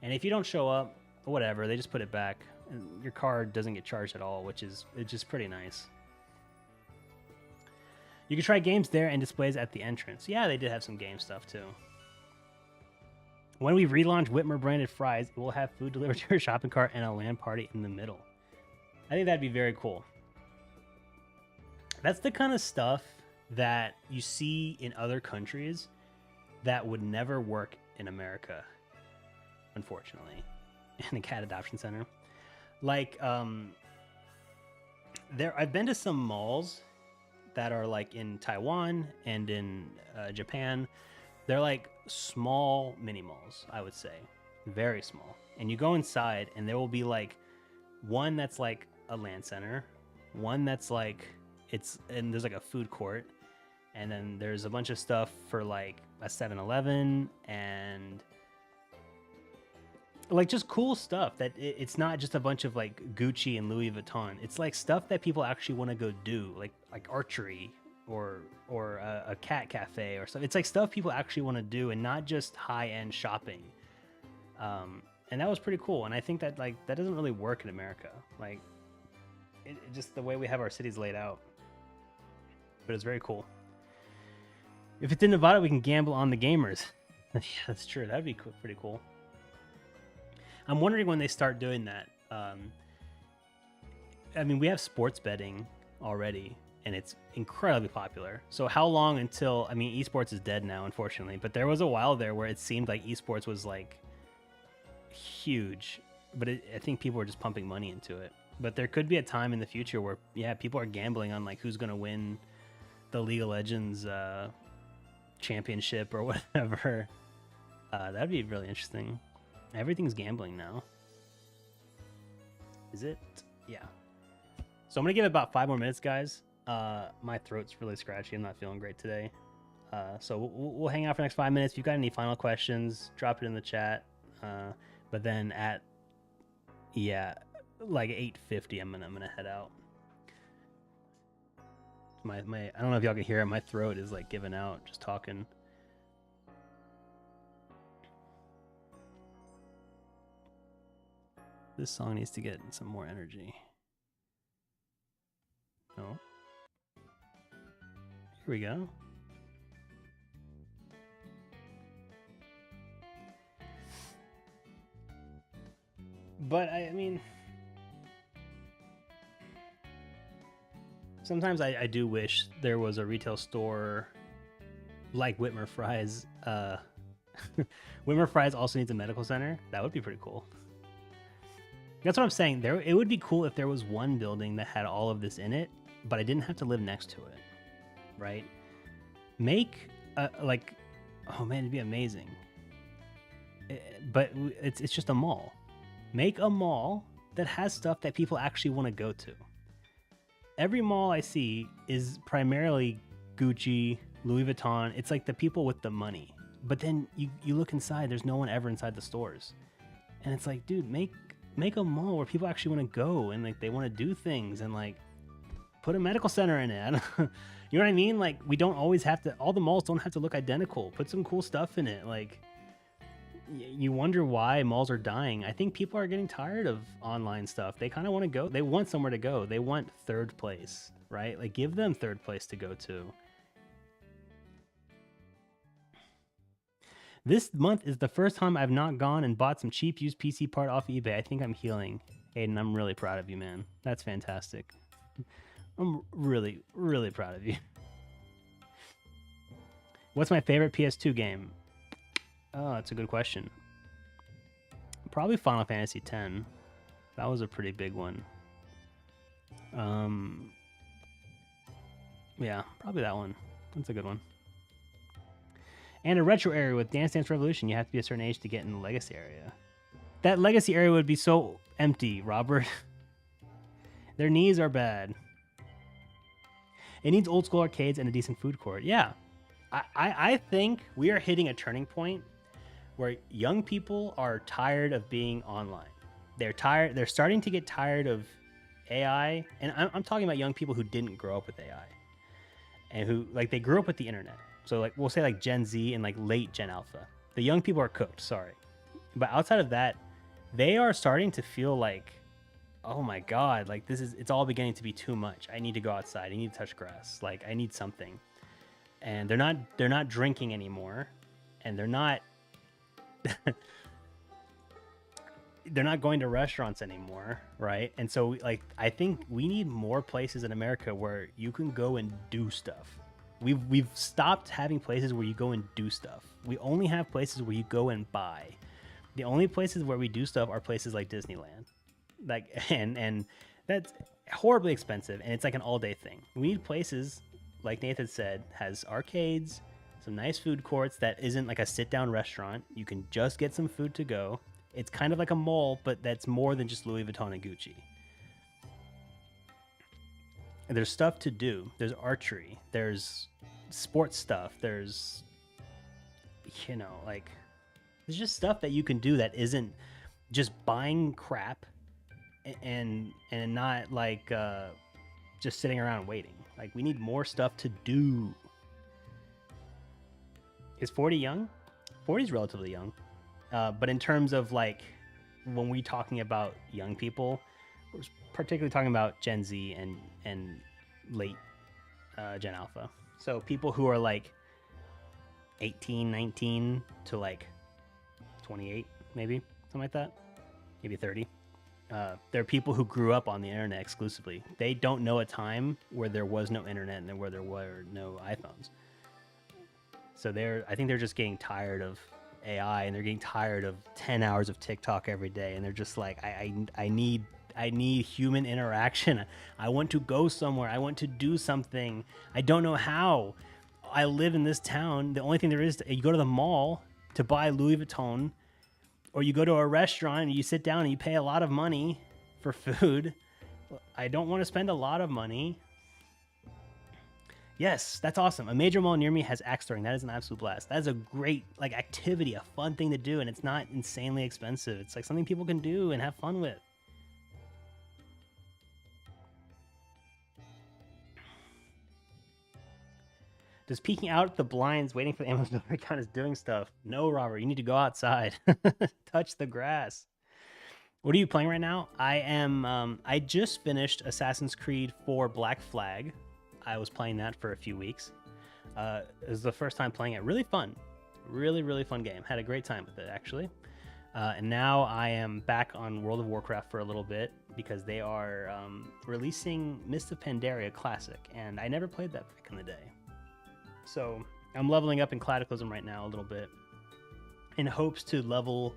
And if you don't show up, whatever, they just put it back. And your card doesn't get charged at all, it's just pretty nice. You can try games there and displays at the entrance. Yeah, they did have some game stuff too. When we relaunch Whitmer branded fries, it will have food delivered to your shopping cart and a LAN party in the middle. I think that'd be very cool. That's the kind of stuff that you see in other countries that would never work in America, unfortunately, in a cat adoption center. Like, I've been to some malls that are like in Taiwan and in Japan. They're like small mini malls, I would say, very small. And you go inside, and there will be like one that's like a LAN center, one that's like and there's like a food court, and then there's a bunch of stuff for like a 7-Eleven and like just cool stuff that it's not just a bunch of like Gucci and Louis Vuitton. It's like stuff that people actually want to go do, like archery or a cat cafe or stuff. It's like stuff people actually want to do and not just high-end shopping. And that was pretty cool. And I think that like that doesn't really work in America. Like it just the way we have our cities laid out. But it's very cool. If it's in Nevada, we can gamble on the gamers. Yeah, that's true. That'd be pretty cool. I'm wondering when they start doing that. I mean, we have sports betting already, and it's incredibly popular. So how long until, I mean, esports is dead now, unfortunately, but there was a while there where it seemed like esports was like huge, but I think people were just pumping money into it. But there could be a time in the future where, yeah, people are gambling on like who's going to win the League of Legends championship or whatever. That'd be really interesting. Everything's gambling now. Is it? Yeah. So I'm going to give it about 5 more minutes, guys. My throat's really scratchy. I'm not feeling great today. So we'll hang out for the next 5 minutes. If you've got any final questions, drop it in the chat. But then at, like 8:50, I'm gonna head out. My I don't know if y'all can hear it. My throat is like giving out just talking. This song needs to get some more energy. Oh. Here we go. But I mean, sometimes I do wish there was a retail store like Whitmer Fries. Whitmer Fries also needs a medical center. That would be pretty cool. That's what I'm saying. It would be cool if there was one building that had all of this in it, but I didn't have to live next to it, right? Make like, oh man, it'd be amazing. But it's just a mall. Make a mall that has stuff that people actually want to go to. Every mall I see is primarily Gucci, Louis Vuitton. It's like the people with the money. But then you look inside, there's no one ever inside the stores. And it's like, dude, make a mall where people actually want to go and like they want to do things, and like put a medical center in it. You know what I mean? Like, we don't always have to, all the malls don't have to look identical. Put some cool stuff in it. Like, you wonder why malls are dying. I think people are getting tired of online stuff. They kind of want to go. They want somewhere to go. They want third place, right? Like, give them third place to go to. This month is the first time I've not gone and bought some cheap used PC part off eBay. I think I'm healing. Aiden, I'm really proud of you, man. That's fantastic. I'm really, really proud of you. What's my favorite PS2 game? Oh, that's a good question. Probably Final Fantasy X. That was a pretty big one. Yeah, probably that one. That's a good one. And a retro area with Dance Dance Revolution. You have to be a certain age to get in the Legacy area. That Legacy area would be so empty, Robert. Their knees are bad. It needs old school arcades and a decent food court. Yeah. I think we are hitting a turning point where young people are tired of being online. They're tired. They're starting to get tired of AI. And I'm talking about young people who didn't grow up with AI. And who, like, they grew up with the internet. So, like, we'll say, like, Gen Z and, like, late Gen Alpha. The young people are cooked, sorry. But outside of that, they are starting to feel like, oh my God, like, it's all beginning to be too much. I need to go outside. I need to touch grass. Like, I need something. And they're not drinking anymore. And they're not they're not going to restaurants anymore, right? And so, like, I think we need more places in America where you can go and do stuff. We've stopped having places where you go and do stuff. We only have places where you go and buy. The only places where we do stuff are places like Disneyland. Like, and that's horribly expensive, and it's like an all-day thing. We need places, like Nathan said, has arcades, some nice food courts that isn't like a sit-down restaurant. You can just get some food to go. It's kind of like a mall, but that's more than just Louis Vuitton and Gucci. And there's stuff to do. There's archery. There's sports stuff. There's, you know, like, there's just stuff that you can do that isn't just buying crap and not like just sitting around waiting. Like, we need more stuff to do. Is 40 young? 40 is relatively young. But in terms of, like, when we're talking about young people, we're particularly talking about Gen Z and late Gen Alpha. So people who are like 18, 19 to like 28, maybe, something like that. Maybe 30. They're people who grew up on the internet exclusively. They don't know a time where there was no internet and where there were no iPhones. So I think they're just getting tired of AI, and they're getting tired of 10 hours of TikTok every day, and they're just like, I need human interaction. I want to go somewhere. I want to do something. I don't know how. I live in this town. The only thing there is, you go to the mall to buy Louis Vuitton, or you go to a restaurant and you sit down and you pay a lot of money for food. I don't want to spend a lot of money. Yes, that's awesome. A major mall near me has axe throwing. That is an absolute blast. That is a great, like, activity, a fun thing to do, and it's not insanely expensive. It's like something people can do and have fun with. Does peeking out the blinds waiting for the Amazon delivery count is doing stuff? No, Robert, you need to go outside. Touch the grass. What are you playing right now? I just finished Assassin's Creed 4 Black Flag. I was playing that for a few weeks. It was the first time playing it. Really fun. Really, really fun game. Had a great time with it, actually. And now I am back on World of Warcraft for a little bit because they are releasing Mists of Pandaria Classic, and I never played that back in the day. So I'm leveling up in Cataclysm right now a little bit in hopes to level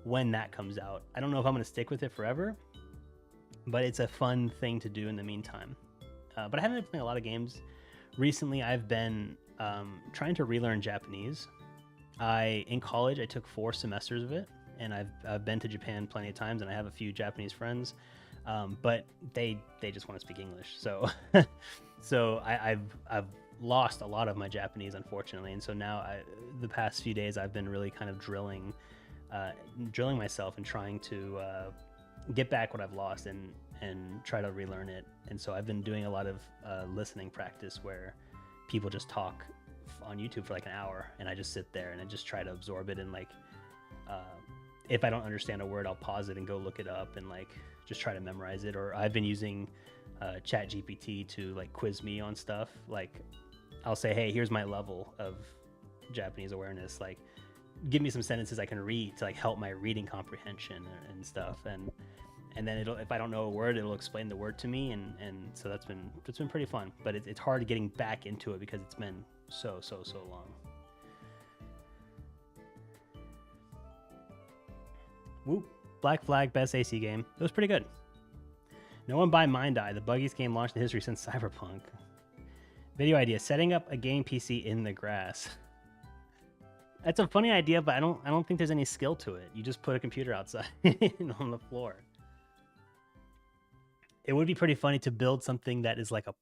when that comes out. I don't know if I'm going to stick with it forever, but it's a fun thing to do in the meantime. But I haven't been playing a lot of games. Recently, I've been trying to relearn Japanese. In college, I took 4 semesters of it, and I've been to Japan plenty of times, and I have a few Japanese friends, but they just want to speak English. So so I've lost a lot of my Japanese, unfortunately, and so now the past few days I've been really kind of drilling myself and trying to get back what I've lost and try to relearn it. And so I've been doing a lot of listening practice where people just talk on YouTube for like an hour, and I just sit there and I just try to absorb it, and like if I don't understand a word, I'll pause it and go look it up and like just try to memorize it. Or I've been using Chat GPT to like quiz me on stuff. Like I'll say, hey, here's my level of Japanese awareness, like give me some sentences I can read to like help my reading comprehension and stuff, and then it'll, if I don't know a word, it'll explain the word to me, and so it's been pretty fun. But it's hard getting back into it because it's been so long. Whoop. Black Flag best AC game. It was pretty good. No one buy Mind Eye, the buggiest game launched in history since Cyberpunk. Video idea: setting up a game PC in the grass. That's a funny idea, but I don't think there's any skill to it. You just put a computer outside on the floor. It would be pretty funny to build something that is like a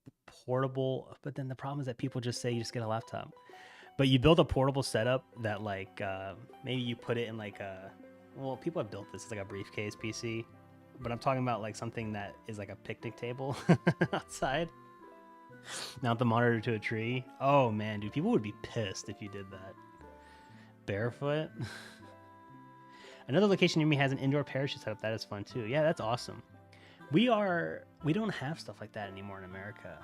portable, but then the problem is that people just say you just get a laptop. But you build a portable setup that like maybe you put it in like a, well, people have built this as like a briefcase PC, but I'm talking about like something that is like a picnic table outside. Mount the monitor to a tree. Oh man, dude, people would be pissed if you did that. Barefoot. Another location near me has an indoor parachute setup. That is fun too. Yeah, that's awesome. We don't have stuff like that anymore in America.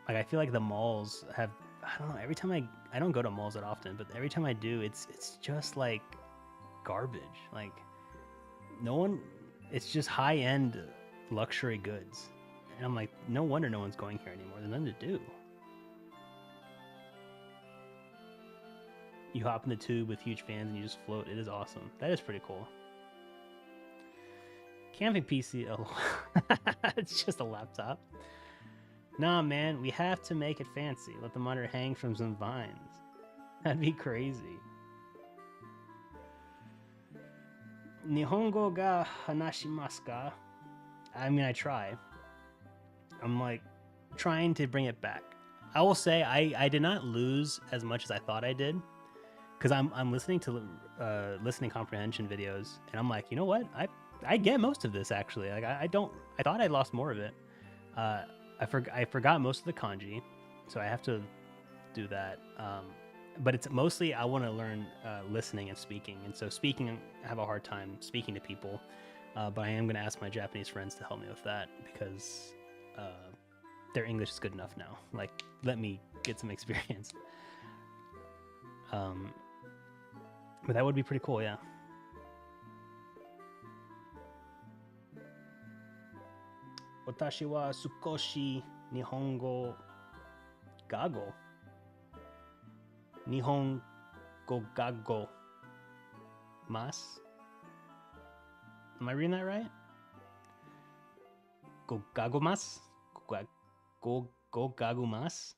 Like I feel like the malls have, I don't know, every time I don't go to malls that often, but every time I do, it's just like garbage. Like no one, it's just high-end luxury goods. And I'm like, no wonder no one's going here anymore. There's nothing to do. You hop in the tube with huge fans and you just float. It is awesome. That is pretty cool. Camping PC, oh, it's just a laptop. Nah, man, we have to make it fancy. Let the monitor hang from some vines. That'd be crazy. Nihongo ga hanashimasu ka? I mean, I try. I'm like trying to bring it back. I will say I did not lose as much as I thought I did, because I'm listening to listening comprehension videos, and I'm like, you know what? I get most of this actually. Like I thought I lost more of it. I forgot most of the kanji, so I have to do that. But it's mostly I want to learn listening and speaking, and so speaking I have a hard time speaking to people. But I am going to ask my Japanese friends to help me with that, because their English is good enough now. Like, let me get some experience. But that would be pretty cool, yeah. Watashi wa sukoshi nihongo gago. Nihongo gago mas. Am I reading that right? Go gagomas? Go gagumas?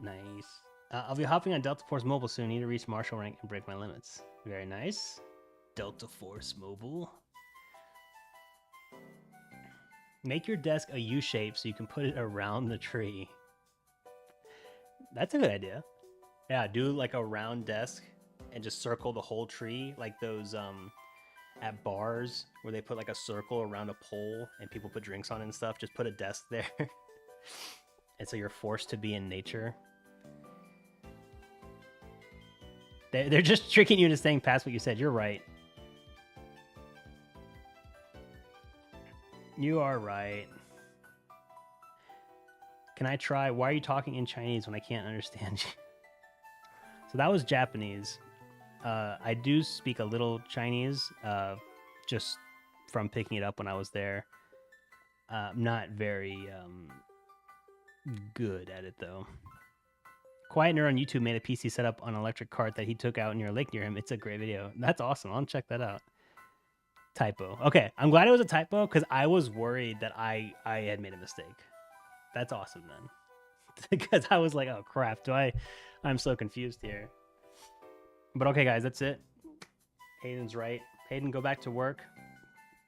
Nice. I'll be hopping on Delta Force Mobile soon. Need to reach Marshal rank and break my limits. Very nice. Delta Force Mobile. Make your desk a U shape so you can put it around the tree. That's a good idea. Yeah, do like a round desk and just circle the whole tree, like those at bars where they put like a circle around a pole and people put drinks on it and stuff. Just put a desk there. And so you're forced to be in nature. They're just tricking you into saying past what you said. You're right. You are right. Can I try? Why are you talking in Chinese when I can't understand you? So that was Japanese. I do speak a little Chinese, just from picking it up when I was there. Not very good at it, though. Quiet Nerd on YouTube made a PC setup on an electric cart that he took out near a lake near him. It's a great video. That's awesome. I'll check that out. Typo. Okay, I'm glad it was a typo because I was worried that I had made a mistake. That's awesome then, because I was like, oh crap, I'm so confused here. But okay, guys, that's it. Hayden's right. Hayden, go back to work.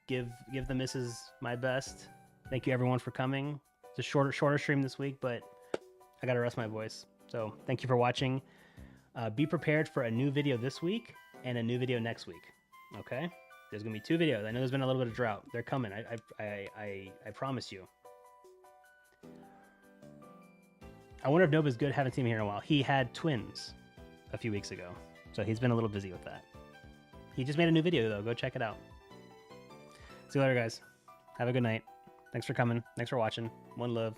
Give the missus my best. Thank you everyone for coming. It's a shorter stream this week, but I gotta rest my voice. So thank you for watching. Be prepared for a new video this week and a new video next week. Okay, there's gonna be 2 videos. I know there's been a little bit of drought. They're coming. I promise you. I wonder if Nova's good. Haven't seen him here in a while. He had twins a few weeks ago, so he's been a little busy with that. He just made a new video though. Go check it out. See you later, guys. Have a good night. Thanks for coming. Thanks for watching. One love.